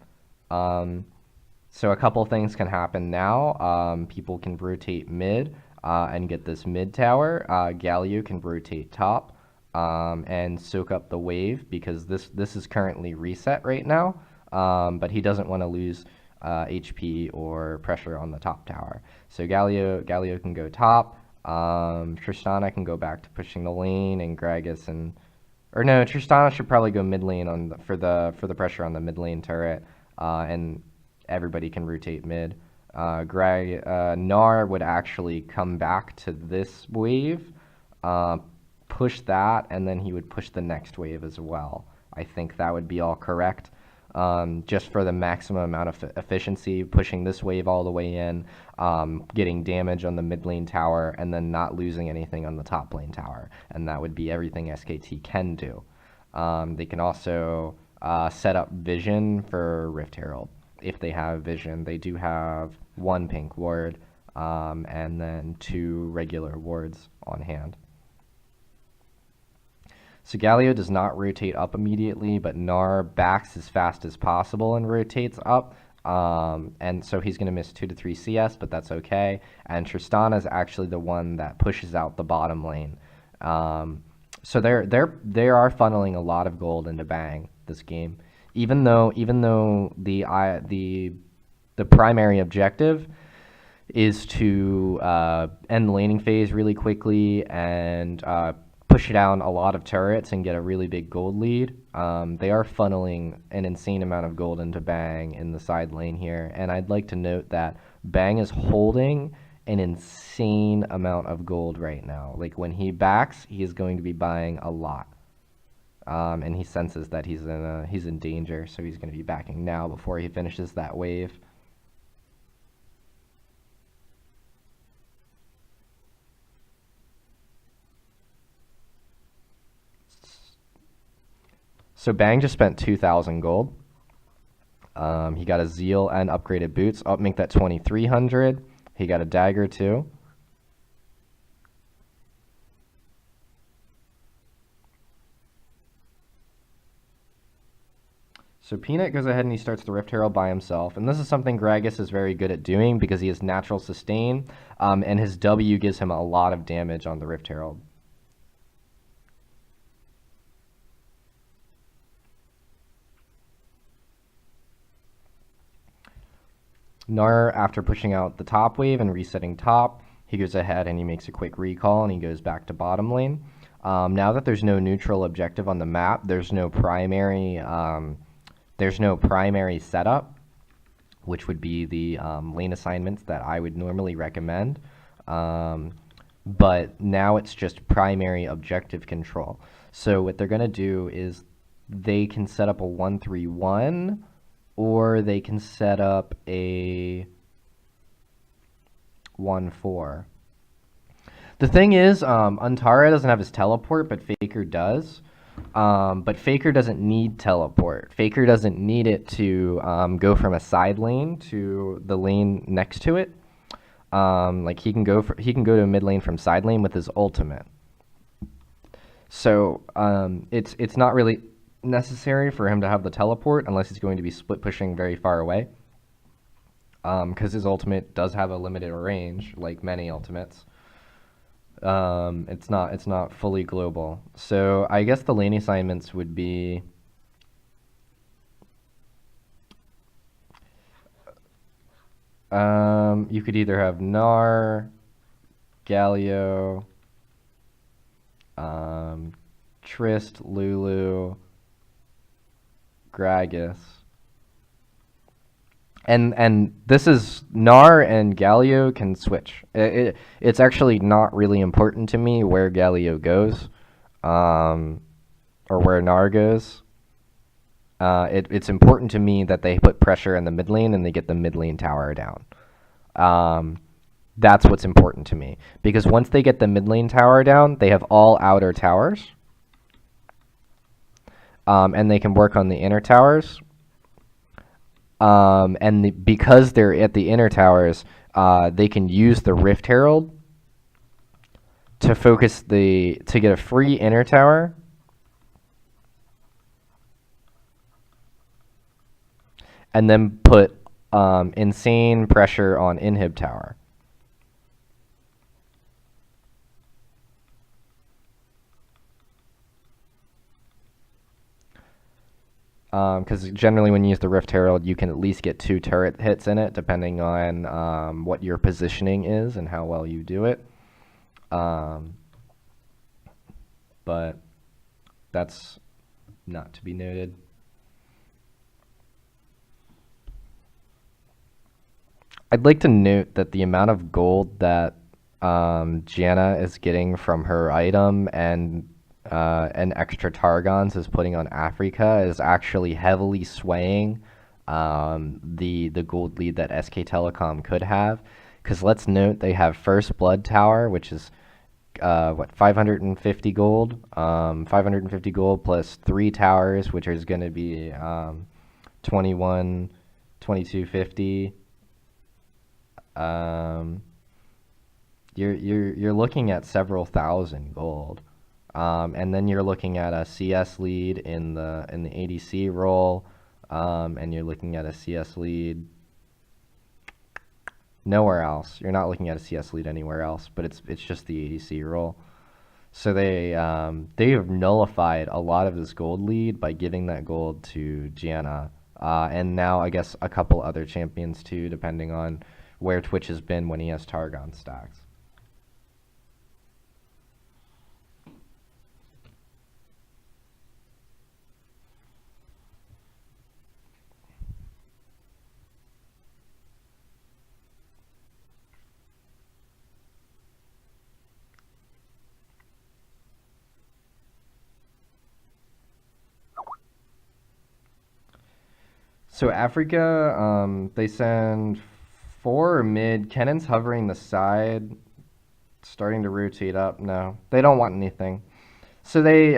So a couple things can happen now. People can rotate mid and get this mid tower. Galio can rotate top and soak up the wave because this is currently reset right now. But he doesn't want to lose HP or pressure on the top tower. So Galio can go top. Tristana can go back to pushing the lane, and Gragas or no, Tristana should probably go mid lane for the pressure on the mid lane turret, and everybody can rotate mid. Gnar would actually come back to this wave, push that, and then he would push the next wave as well. I think that would be all correct. Just for the maximum amount of efficiency, pushing this wave all the way in, getting damage on the mid lane tower, and then not losing anything on the top lane tower. And that would be everything SKT can do. They can also set up vision for Rift Herald. If they have vision, they do have 1 pink ward and then 2 regular wards on hand. So Galio does not rotate up immediately, but Gnar backs as fast as possible and rotates up. And so he's going to miss 2 to 3 CS, but that's okay. And Tristana is actually the one that pushes out the bottom lane. So they are funneling a lot of gold into Bang this game, even though the primary objective is to end the laning phase really quickly and push down a lot of turrets and get a really big gold lead. They are funneling an insane amount of gold into Bang in the side lane here, and I'd like to note that Bang is holding an insane amount of gold right now. Like when he backs, he is going to be buying a lot, and he senses that he's in danger, so he's going to be backing now before he finishes that wave. So Bang just spent 2,000 gold. He got a Zeal and upgraded boots. Make that 2,300. He got a dagger too. So Peanut goes ahead and he starts the Rift Herald by himself, and this is something Gragas is very good at doing because he has natural sustain, and his W gives him a lot of damage on the Rift Herald. Gnar, after pushing out the top wave and resetting top, he goes ahead and he makes a quick recall and he goes back to bottom lane. Now that there's no neutral objective on the map, there's no primary setup, which would be the lane assignments that I would normally recommend. But now it's just primary objective control. So what they're going to do is they can set up a 1-3-1, or they can set up a 1-4. The thing is, Antara doesn't have his teleport, but Faker does. But Faker doesn't need teleport. Faker doesn't need it to go from a side lane to the lane next to it. Like he can go to a mid lane from side lane with his ultimate. So it's not really necessary for him to have the teleport unless he's going to be split pushing very far away. Because his ultimate does have a limited range, like many ultimates. It's not fully global. So I guess the lane assignments would be you could either have Gnar, Galio, Trist, Lulu, Gragas. And this is Gnar and Galio can switch. It's actually not really important to me where Galio goes, or where Gnar goes. It's important to me that they put pressure in the mid lane and they get the mid lane tower down. That's what's important to me, because once they get the mid lane tower down, they have all outer towers, and they can work on the inner towers. Because they're at the inner towers, they can use the Rift Herald to get a free inner tower, and then put insane pressure on inhib tower. Because generally when you use the Rift Herald, you can at least get 2 turret hits in it, depending on what your positioning is and how well you do it. But that's not to be noted. I'd like to note that the amount of gold that Janna is getting from her item and extra Targons is putting on Afreeca is actually heavily swaying the gold lead that SK Telecom could have. Because let's note they have First Blood Tower, which is 550 gold, 550 gold plus 3 towers, which is going to be 2250. You're looking at several thousand gold. And then you're looking at a CS lead in the ADC role, and you're looking at a CS lead nowhere else. You're not looking at a CS lead anywhere else, but it's just the ADC role. So they have nullified a lot of this gold lead by giving that gold to Janna, and now I guess a couple other champions too, depending on where Twitch has been when he has Targon stacks. So Afreeca, they send 4 mid. Kennan's hovering the side, starting to rotate up. No, they don't want anything. So they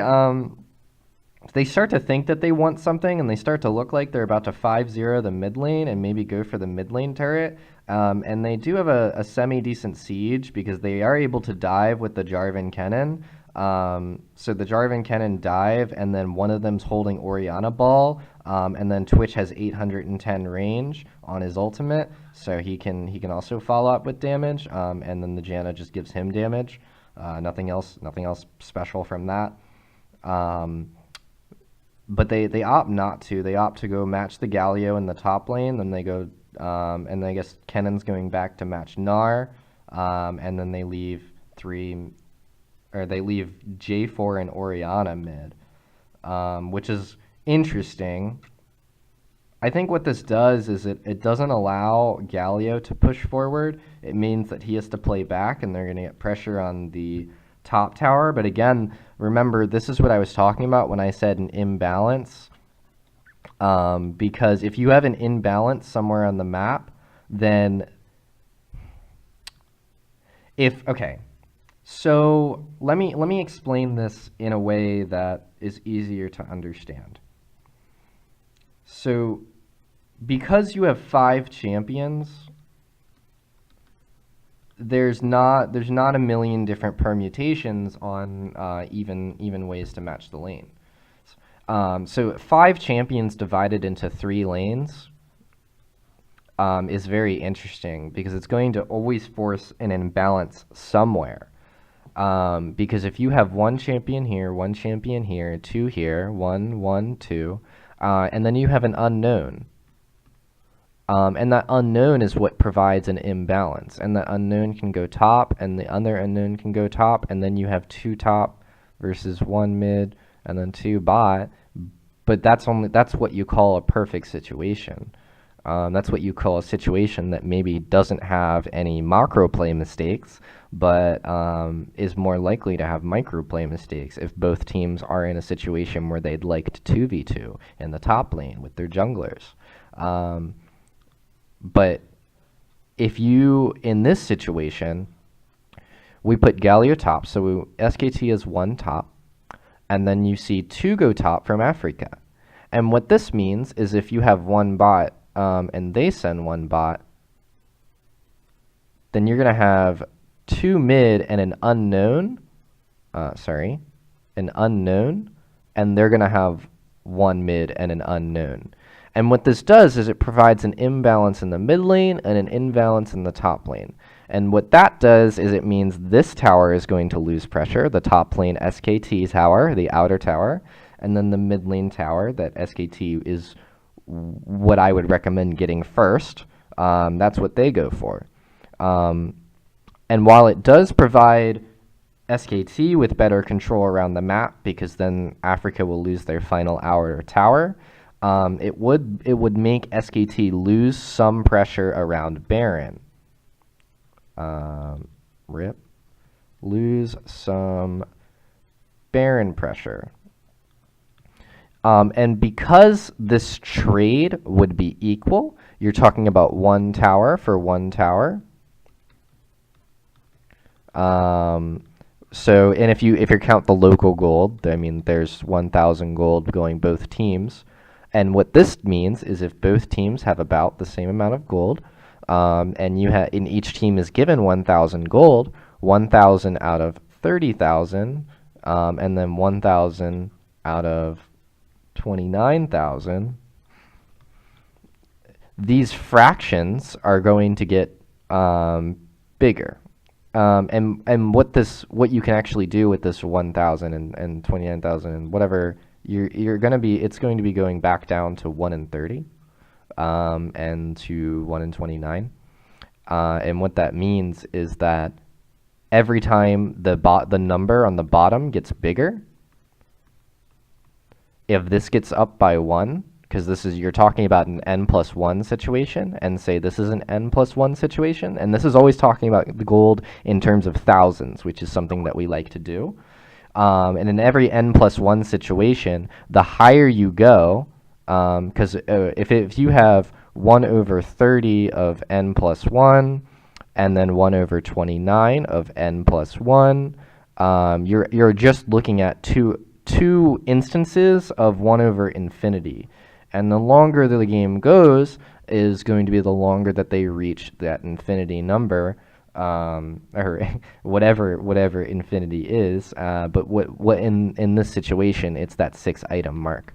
they start to think that they want something, and they start to look like they're about to 5-0 the mid lane and maybe go for the mid lane turret. And they do have a semi-decent siege because they are able to dive with the Jarvan Kennen. So the Jarvan Kennen dive, and then one of them's holding Orianna Ball, and then Twitch has 810 range on his ultimate, so he can also follow up with damage, and then the Janna just gives him damage. Nothing else special from that. But they opt not to. They opt to go match the Galio in the top lane. Then they go, and then I guess Kennen's going back to match Gnar, and then they leave J4 and Orianna mid, which is interesting. I think what this does is it doesn't allow Galio to push forward. It means that he has to play back, and they're going to get pressure on the top tower. But again, remember, this is what I was talking about when I said an imbalance. Because if you have an imbalance somewhere on the map, then okay. So let me explain this in a way that is easier to understand. So because you have 5 champions, there's not a million different permutations on even ways to match the lane. So 5 champions divided into 3 lanes is very interesting because it's going to always force an imbalance somewhere. Because if you have 1 champion here, 2 here, 1, 2, and then you have an unknown. And that unknown is what provides an imbalance. And that unknown can go top, and the other unknown can go top, and then you have 2 top versus 1 mid, and then 2 bot. But that's what you call a perfect situation. That's what you call a situation that maybe doesn't have any macro play mistakes, but is more likely to have micro play mistakes if both teams are in a situation where they'd like to 2v2 in the top lane with their junglers. But if you, in this situation, we put Galio top, so SKT is 1 top, and then you see 2 go top from Afreeca. And what this means is if you have 1 bot, and they send 1 bot, then you're going to have 2 mid and an unknown, and they're going to have 1 mid and an unknown. And what this does is it provides an imbalance in the mid lane and an imbalance in the top lane. And what that does is it means this tower is going to lose pressure, the top lane SKT tower, the outer tower, and then the mid lane tower that SKT is what I would recommend getting first. That's what they go for. And while it does provide SKT with better control around the map, because then Afreeca will lose their final outer tower, it would make SKT lose some pressure around Baron. Lose some Baron pressure. And because this trade would be equal, you're talking about 1 tower for 1 tower. So, and if you count the local gold, I mean, there's 1,000 gold going both teams. And what this means is if both teams have about the same amount of gold, and and each team is given 1,000 gold, 1,000 out of 30,000, and then 1,000 out of 29,000. These fractions are going to get bigger. And what you can actually do with this 1,000 and 29,000 and whatever, it's going to be going back down to 1 in 30, and to 1 in 29. And what that means is that every time the number on the bottom gets bigger, if this gets up by 1, because you're talking about an n+1 situation, and say this is an n+1 situation, and this is always talking about the gold in terms of thousands, which is something that we like to do. And in every n+1 situation, the higher you go, because if you have 1/30 of n+1, and then 1/29 of n+1, you're just looking at two instances of 1 over infinity. And the longer the game goes is going to be the longer that they reach that infinity number, or whatever infinity is. But what in this situation, it's that 6 item mark.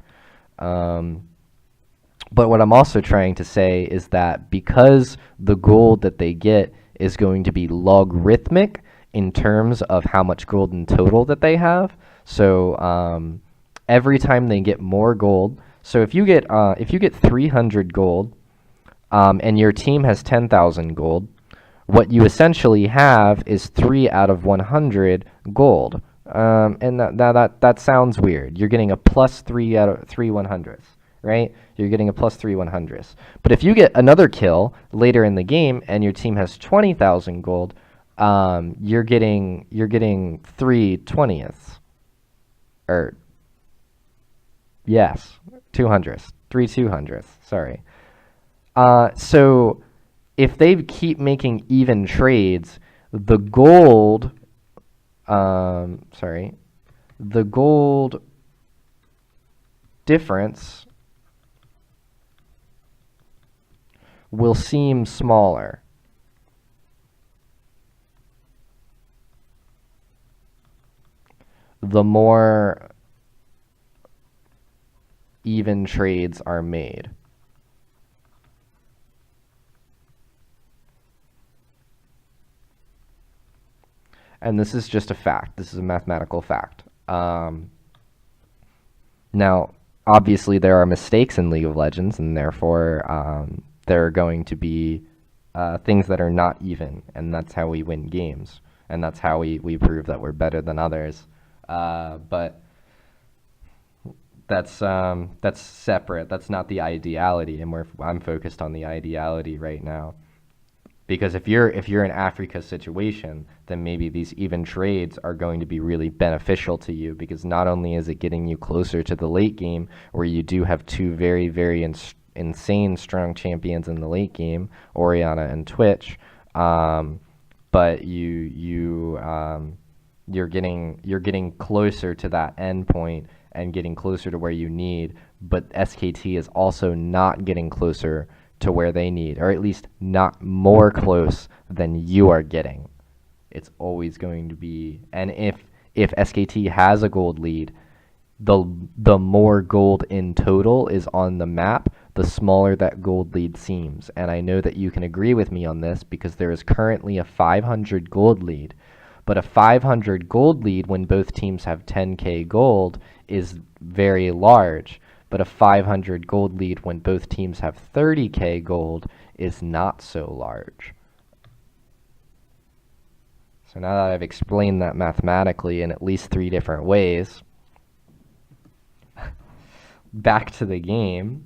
But what I'm also trying to say is that because the gold that they get is going to be logarithmic in terms of how much gold in total that they have, so every time they get more gold, so if you get 300 gold, and your team has 10,000 gold, what you essentially have is 3 out of 100 gold. And that sounds weird. You're getting a plus 3 out of 3 100ths, right? You're getting a plus 3 100ths. But if you get another kill later in the game and your team has 20,000 gold, you're getting 3 20ths. Or yes, 200ths, 3 200ths. Sorry. So if they keep making even trades, the gold, the gold difference will seem smaller. The more even trades are made. And this is just a fact. This is a mathematical fact. Now, obviously, there are mistakes in League of Legends, and therefore there are going to be things that are not even, and that's how we win games, and that's how we prove that we're better than others. But that's separate. That's not the ideality, and I'm focused on the ideality right now. Because if you're in Afreeca's situation, then maybe these even trades are going to be really beneficial to you, because not only is it getting you closer to the late game, where you do have two very, very insane strong champions in the late game, Orianna and Twitch, but you're getting closer to that end point and getting closer to where you need, but SKT is also not getting closer to where they need, or at least not more close than you are getting. It's always going to be, and if SKT has a gold lead, the more gold in total is on the map, the smaller that gold lead seems. And I know that you can agree with me on this, because there is currently a 500 gold lead. But a 500 gold lead when both teams have 10k gold is very large. But a 500 gold lead when both teams have 30k gold is not so large. So now that I've explained that mathematically in at least 3 different ways, back to the game.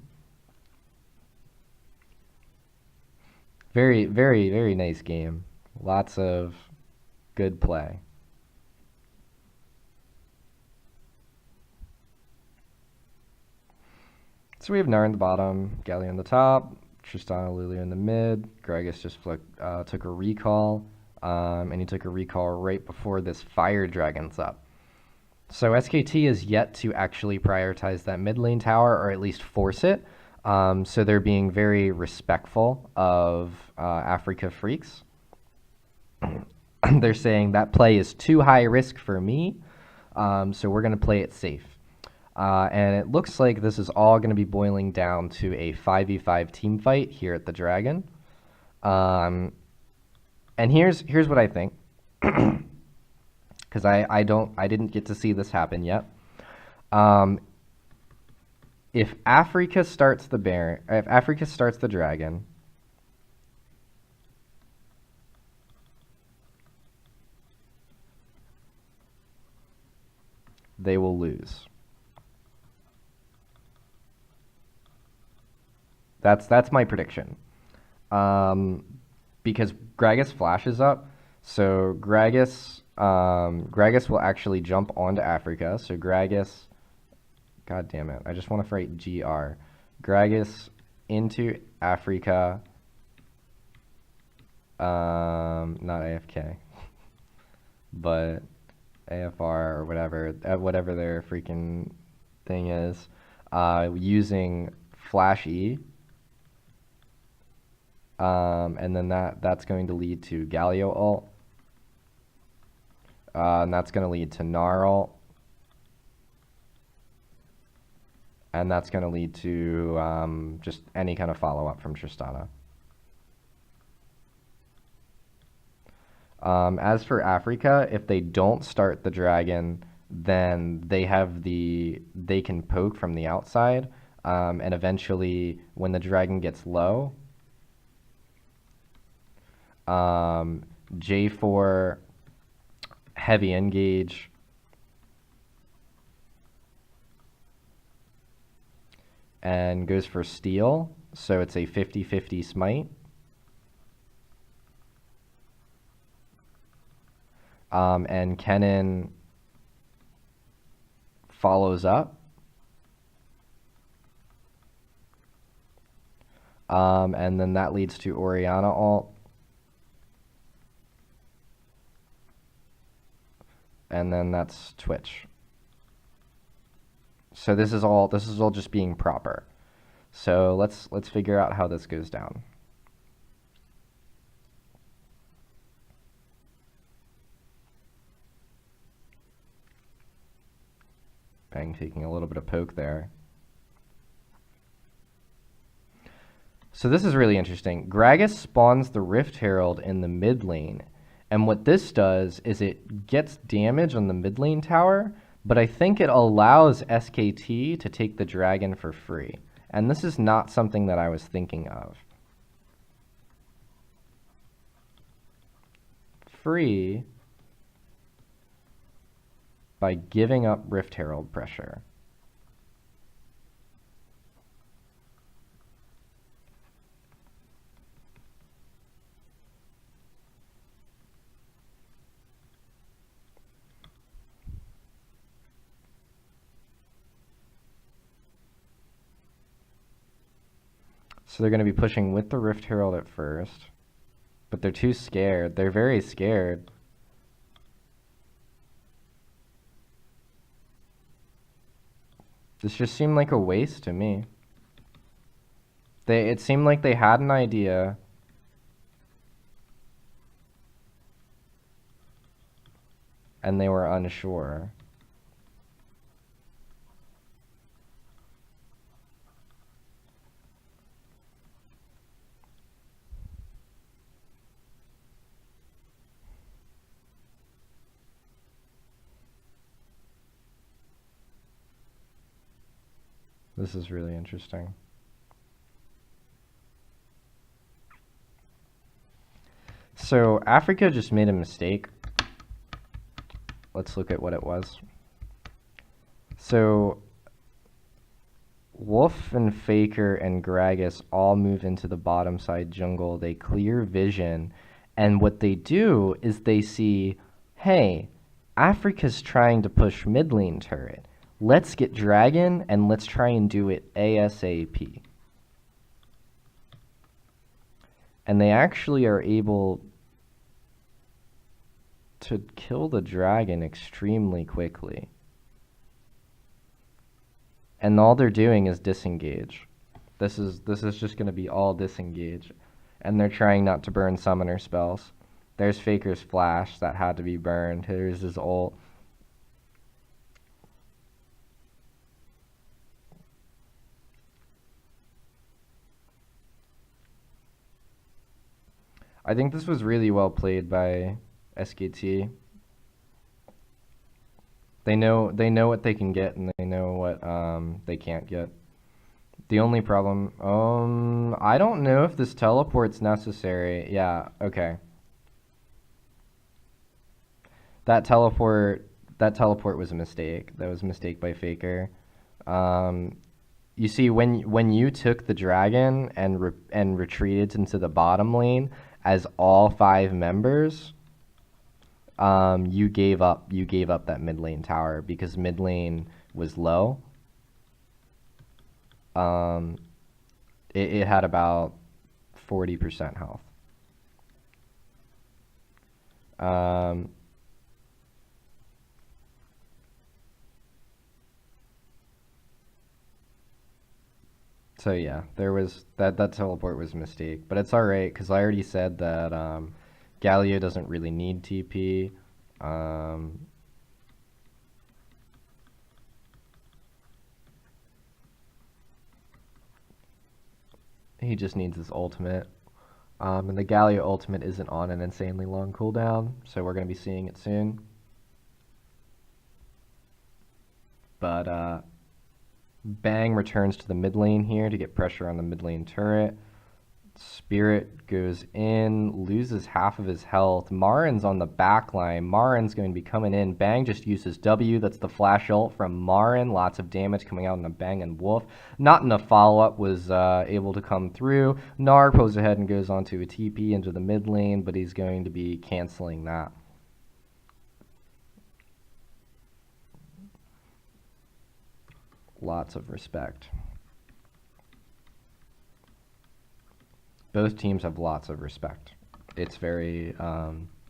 Very, very, very nice game. Lots of good play. So we have Nara in the bottom, Gallia in the top, Tristana Lulu in the mid. Gragas just took a recall, and he took a recall right before this Fire Dragon's up. So SKT is yet to actually prioritize that mid lane tower, or at least force it. So they're being very respectful of Afreeca Freaks. They're saying that play is too high risk for me, so we're going to play it safe. And it looks like this is all going to be boiling down to a 5v5 team fight here at the Dragon. And here's what I think, because I didn't get to see this happen yet. If Afreeca starts the if Afreeca starts the Dragon, they will lose. That's my prediction. Because Gragas flashes up, so Gragas will actually jump onto Afreeca. So Gragas, god damn it, I just want to write GR. Gragas into Afreeca, not AFK, but AFR or whatever their freaking thing is, using Flash E. And then that's going to lead to Galio ult. And that's going to lead to Gnar ult. And that's going to lead to just any kind of follow-up from Tristana. As for Afreeca, if they don't start the dragon, then they can poke from the outside, and eventually when the dragon gets low, J4 heavy engage, and goes for steal, so it's a 50-50 smite. And Kennen follows up. And then that leads to Orianna ult. And then that's Twitch. So this is all just being proper. So let's figure out how this goes down. Bang, taking a little bit of poke there. So this is really interesting. Gragas spawns the Rift Herald in the mid lane. And what this does is it gets damage on the mid lane tower, but I think it allows SKT to take the dragon for free. And this is not something that I was thinking of. Free by giving up Rift Herald pressure. So they're going to be pushing with the Rift Herald at first, but they're too scared. They're very scared. This just seemed like a waste to me. It seemed like they had an idea. And they were unsure. This is really interesting. So Afreeca just made a mistake. Let's look at what it was. So Wolf and Faker and Gragas all move into the bottom side jungle. They clear vision, and what they do is they see, hey, Afreeca's trying to push mid lane turret. Let's get dragon and let's try and do it ASAP. And they actually are able to kill the dragon extremely quickly. And all they're doing is disengage. This is just going to be all disengage. And they're trying not to burn summoner spells. There's Faker's flash that had to be burned. Here's his ult. I think this was really well played by SKT. They know what they can get, and they know what they can't get. The only problem, I don't know if this teleport's necessary. Yeah, okay. That teleport was a mistake. That was a mistake by Faker. You see, when you took the dragon and retreated into the bottom lane as all 5 members, you gave up that mid lane tower because mid lane was low. It had about 40% health. So yeah, there was that teleport was a mistake, but it's all right because I already said that Galio doesn't really need TP. He just needs his ultimate. And the Galio ultimate isn't on an insanely long cooldown, so we're going to be seeing it soon. But Bang returns to the mid lane here to get pressure on the mid lane turret. Spirit goes in, loses half of his health. Marin's on the back line. Marin's going to be coming in. Bang just uses W. That's the flash ult from Marin. Lots of damage coming out on the Bang and Wolf. Not enough follow-up was able to come through. Gnar goes ahead and goes onto a TP into the mid lane, but he's going to be canceling that. Lots of respect. Both teams have lots of respect. It's very,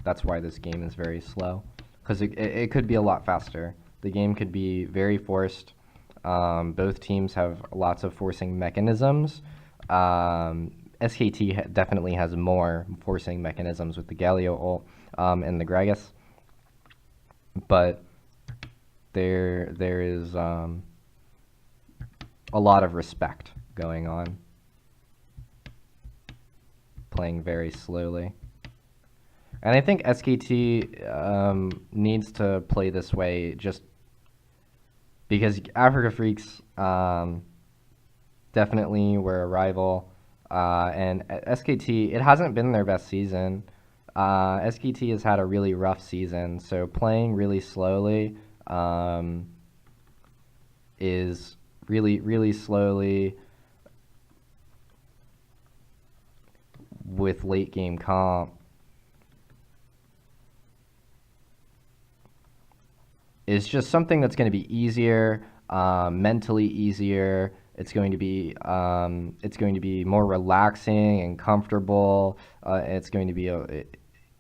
that's why this game is very slow. Because it could be a lot faster. The game could be very forced. Both teams have lots of forcing mechanisms. SKT definitely has more forcing mechanisms with the Galio ult and the Gragas. But there is a lot of respect going on. Playing very slowly. And I think SKT needs to play this way just because Afreeca Freaks definitely were a rival. And SKT, it hasn't been their best season. SKT has had a really rough season, so playing really slowly is really slowly with late game comp is just something that's going to be easier, mentally easier. It's going to be more relaxing and comfortable. It's going to be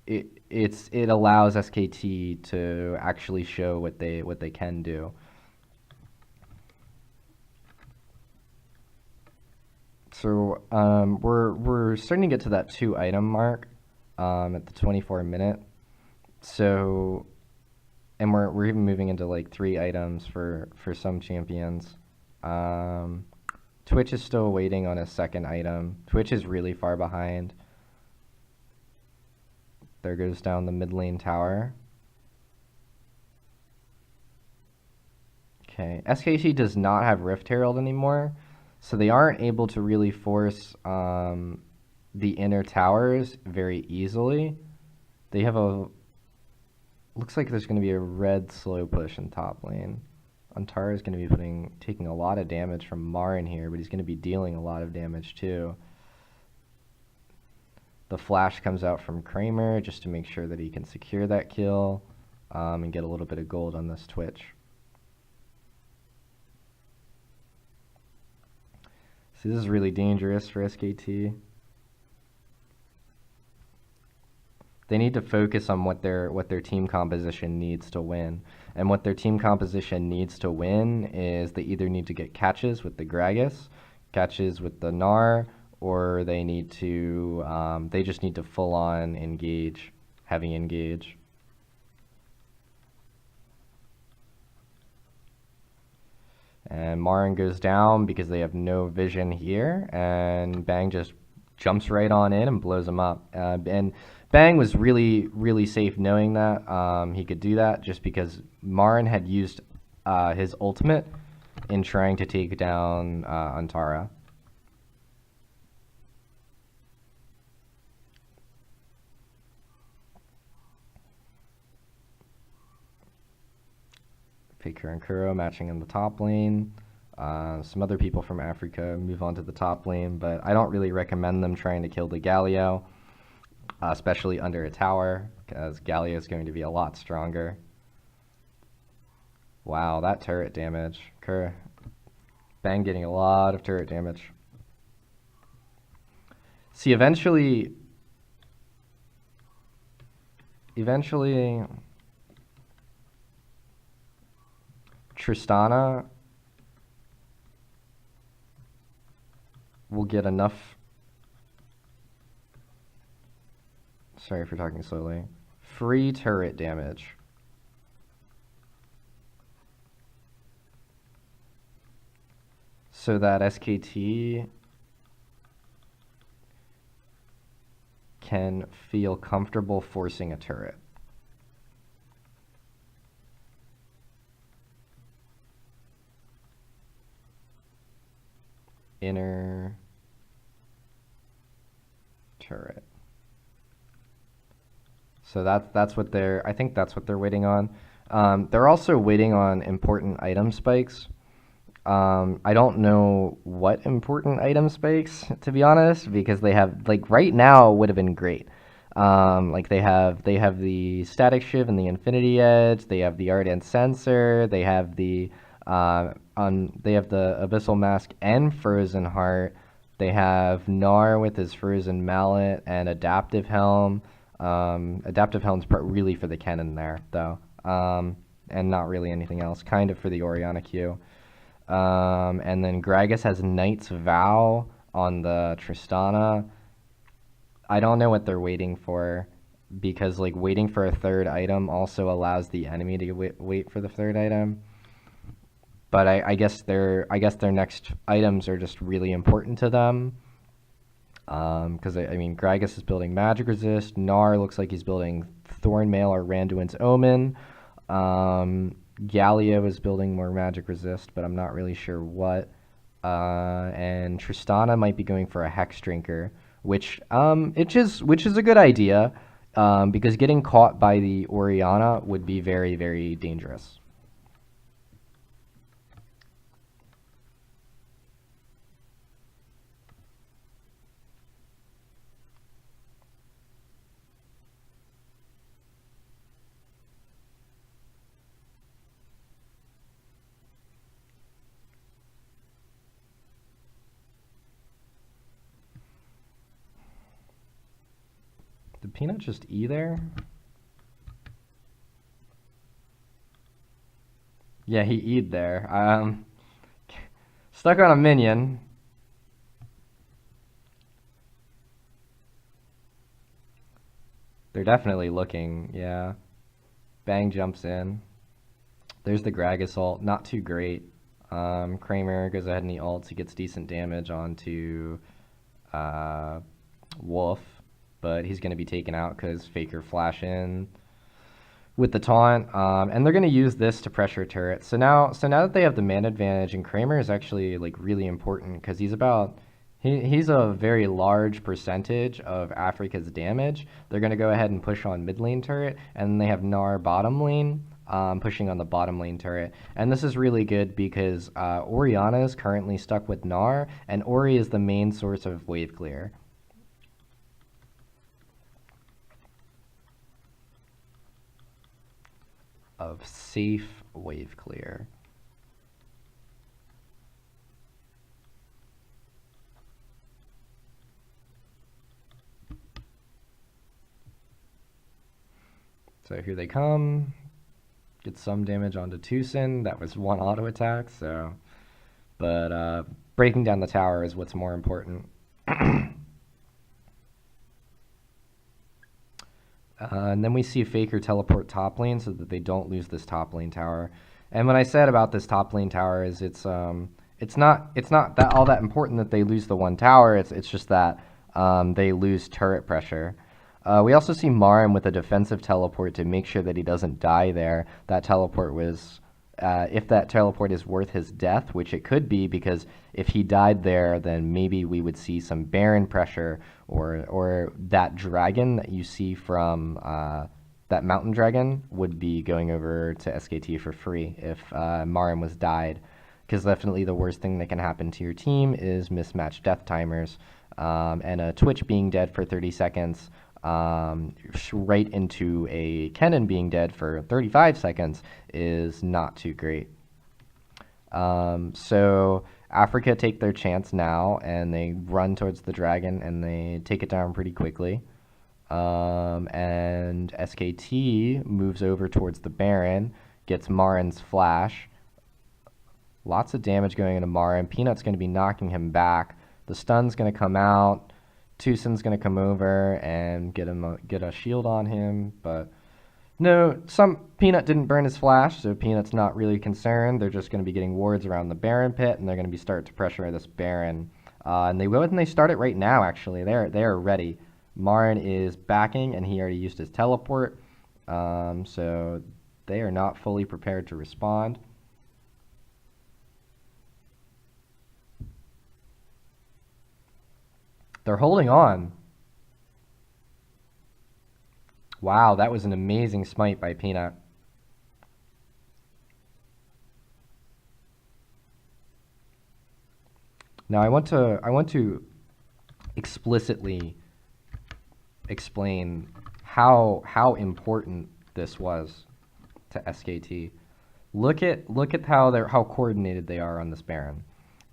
it allows SKT to actually show what they can do. So we're starting to get to that 2 item mark at the 24-minute. So, and we're even moving into like 3 items for some champions. Twitch is still waiting on a 2nd item. Twitch is really far behind. There goes down the mid lane tower. Okay, SKT does not have Rift Herald anymore. So they aren't able to really force the inner towers very easily. They have looks like there's going to be a red slow push in top lane. Antara is going to be taking a lot of damage from Marin here, but he's going to be dealing a lot of damage too. The flash comes out from Kramer just to make sure that he can secure that kill and get a little bit of gold on this Twitch. So this is really dangerous for SKT. They need to focus on what their team composition needs to win. And what their team composition needs to win is they either need to get catches with the Gragas, catches with the Gnar, or they need to they just need to full on engage, heavy engage. And Marin goes down because they have no vision here, and Bang just jumps right on in and blows him up. And Bang was really safe knowing that he could do that just because Marin had used his ultimate in trying to take down Antara. Faker and Kuro matching in the top lane. Some other people from Afreeca move on to the top lane, but I don't really recommend them trying to kill the Galio, especially under a tower, because Galio is going to be a lot stronger. Wow, that turret damage. Bang getting a lot of turret damage. See, eventually Tristana will get enough. Sorry for talking slowly. Free turret damage. So that SKT can feel comfortable forcing a turret. Inner turret. So that's what I think that's what they're waiting on. They're also waiting on important item spikes. I don't know what important item spikes, to be honest, because they have, like, right now would have been great. Like they have the static shiv and the infinity edge. They have the ardent sensor. They have the abyssal mask and frozen heart. They have Gnar with his frozen mallet and adaptive helm. Adaptive helm's really for the cannon there, though, and not really anything else. Kind of for the Orianna Q. And then Gragas has Knight's Vow on the Tristana. I don't know what they're waiting for, because, like, waiting for a third item also allows the enemy to wait for the third item. But I guess their next items are just really important to them. Because I mean, Gragas is building Magic Resist. Gnar looks like he's building Thornmail or Randuin's Omen. Gallia was building more Magic Resist, but I'm not really sure what. And Tristana might be going for a Hex Drinker, which is a good idea, because getting caught by the Orianna would be very, very dangerous. Did Peanut just E there? Yeah, he E'd there. Stuck on a minion. They're definitely looking, yeah. Bang jumps in. There's the Gragas ult, not too great. Kramer goes ahead and he ults, he gets decent damage onto Wolf. But he's going to be taken out because Faker flash in with the taunt, and they're going to use this to pressure turret. So now that they have the man advantage, and Kramer is actually, like, really important because he's a very large percentage of Afreeca's damage. They're going to go ahead and push on mid lane turret, and they have Gnar bottom lane, pushing on the bottom lane turret. And this is really good because Orianna is currently stuck with Gnar, and Ori is the main source of wave clear. Of safe wave clear. So here they come. Get some damage onto Tucson. That was one auto attack, so. But breaking down the tower is what's more important. And then we see Faker teleport top lane so that they don't lose this top lane tower. And what I said about this top lane tower is it's not that all that important that they lose the one tower. It's just that they lose turret pressure. We also see Marin with a defensive teleport to make sure that he doesn't die there. That teleport was, if that teleport is worth his death, which it could be, because if he died there, then maybe we would see some Baron pressure, or that dragon that you see from that mountain dragon would be going over to SKT for free if Marin was died. Because definitely the worst thing that can happen to your team is mismatched death timers, and a Twitch being dead for 30 seconds right into a Kennen being dead for 35 seconds is not too great. So Afreeca take their chance now, and they run towards the dragon, and they take it down pretty quickly. And SKT moves over towards the Baron, gets Marin's flash. Lots of damage going into Marin. Peanut's going to be knocking him back. The stun's gonna come out. Tucson's gonna come over and get a shield on him, but no, Peanut didn't burn his flash, so Peanut's not really concerned. They're just going to be getting wards around the Baron pit, and they're going to be start to pressure this Baron. And they will, and they start it right now. Actually, they're ready. Marin is backing, and he already used his teleport, so they are not fully prepared to respond. They're holding on. Wow, that was an amazing smite by Peanut. Now I want to explicitly explain how important this was to SKT. Look at how coordinated they are on this Baron.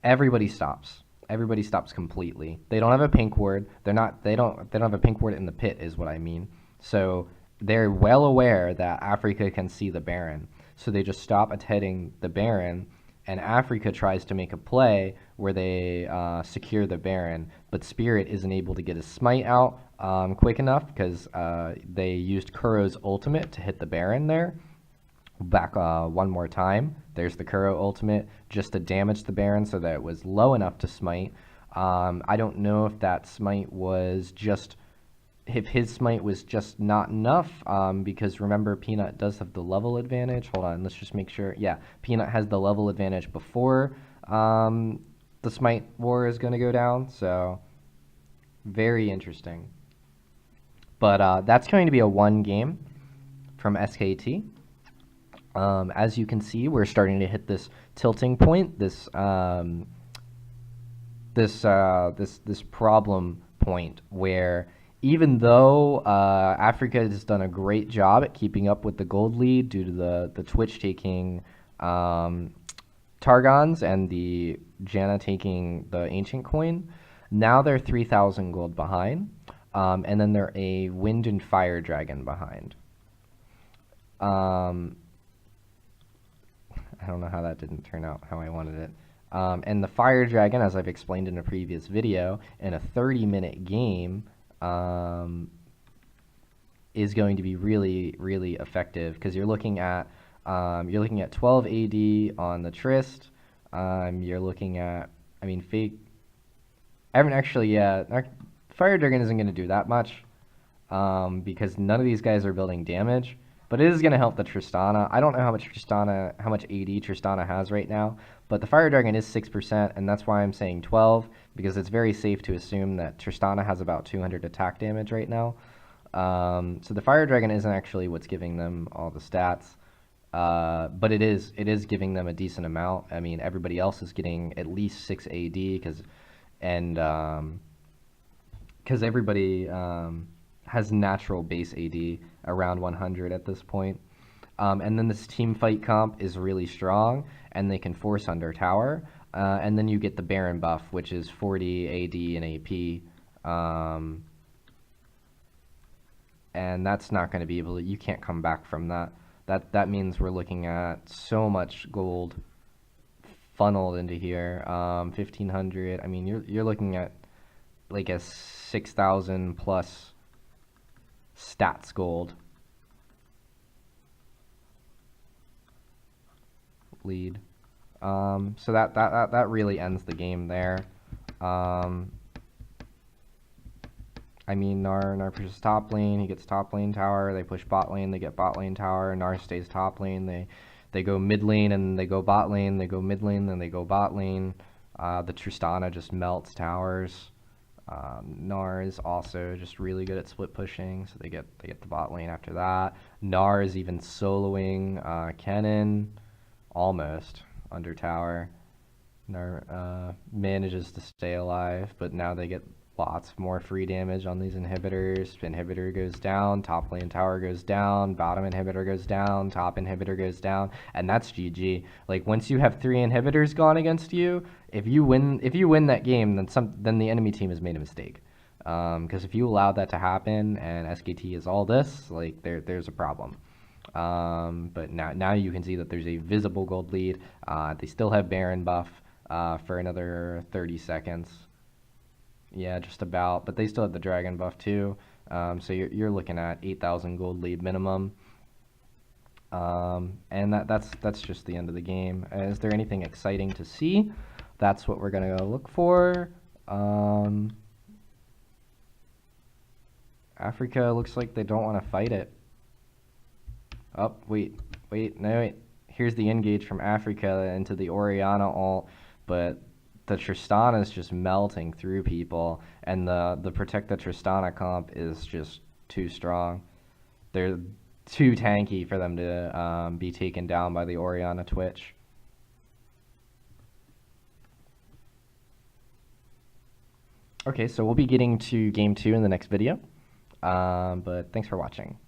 Everybody stops. Everybody stops completely. They don't have a pink ward. They don't have a pink ward in the pit is what I mean. So they're well aware that Afreeca can see the Baron. So they just stop attacking the Baron, and Afreeca tries to make a play where they secure the Baron, but Spirit isn't able to get his smite out quick enough because they used Kuro's ultimate to hit the Baron there. Back one more time. There's the Kuro ultimate just to damage the Baron so that it was low enough to smite. I don't know if that smite was just... if his smite was just not enough, because remember, Peanut does have the level advantage. Hold on, let's just make sure. Yeah, Peanut has the level advantage before the smite war is going to go down, so very interesting. But that's going to be a 1 game from SKT. As you can see, we're starting to hit this tilting point, this problem point where even though Afreeca has done a great job at keeping up with the gold lead due to the Twitch taking Targons and the Janna taking the Ancient Coin, now they're 3,000 gold behind, and then they're a Wind and Fire Dragon behind. I don't know how that didn't turn out how I wanted it. And the Fire Dragon, as I've explained in a previous video, in a 30-minute game, is going to be really, really effective because you're looking at 12 AD on the Trist. You're looking at, I mean, Fire Dragon isn't going to do that much because none of these guys are building damage. But it is going to help the Tristana. I don't know how much AD Tristana has right now, but the Fire Dragon is 6%, and that's why I'm saying 12, because it's very safe to assume that Tristana has about 200 attack damage right now. So the Fire Dragon isn't actually what's giving them all the stats, but it is giving them a decent amount. I mean, everybody else is getting at least 6 AD, because everybody has natural base AD around 100 at this point. And then this team fight comp is really strong, and they can force under tower. And then you get the Baron buff, which is 40 AD and AP. And that's not going to be able to... you can't come back from that. That means we're looking at so much gold funneled into here. 1,500. I mean, you're looking at like a 6,000 plus stats gold lead. So that really ends the game there. I mean, Nar pushes top lane, he gets top lane tower, they push bot lane, they get bot lane tower, Nar stays top lane, they go mid lane and they go bot lane, they go mid lane, then they go bot lane. The Tristana just melts towers. Nar is also just really good at split pushing, so they get the bot lane after that. Nar is even soloing Kennen almost under tower. Nar manages to stay alive, but now they get lots more free damage on these inhibitors. Inhibitor goes down, top lane tower goes down, bottom inhibitor goes down, top inhibitor goes down, and that's GG. Like, once you have 3 inhibitors gone against you, if you win that game, then the enemy team has made a mistake. Because if you allow that to happen and SKT is all this, like, there's a problem. But now you can see that there's a visible gold lead. They still have Baron buff for another 30 seconds. Yeah, just about. But they still have the dragon buff too. So you're looking at 8,000 gold lead minimum. And that's just the end of the game. Is there anything exciting to see? That's what we're gonna look for. Afreeca looks like they don't want to fight it. Oh, no, wait. Here's the engage from Afreeca into the Orianna ult, but the Tristana is just melting through people, and the Protect the Tristana comp is just too strong. They're too tanky for them to be taken down by the Orianna Twitch. Okay, so we'll be getting to game 2 in the next video, but thanks for watching.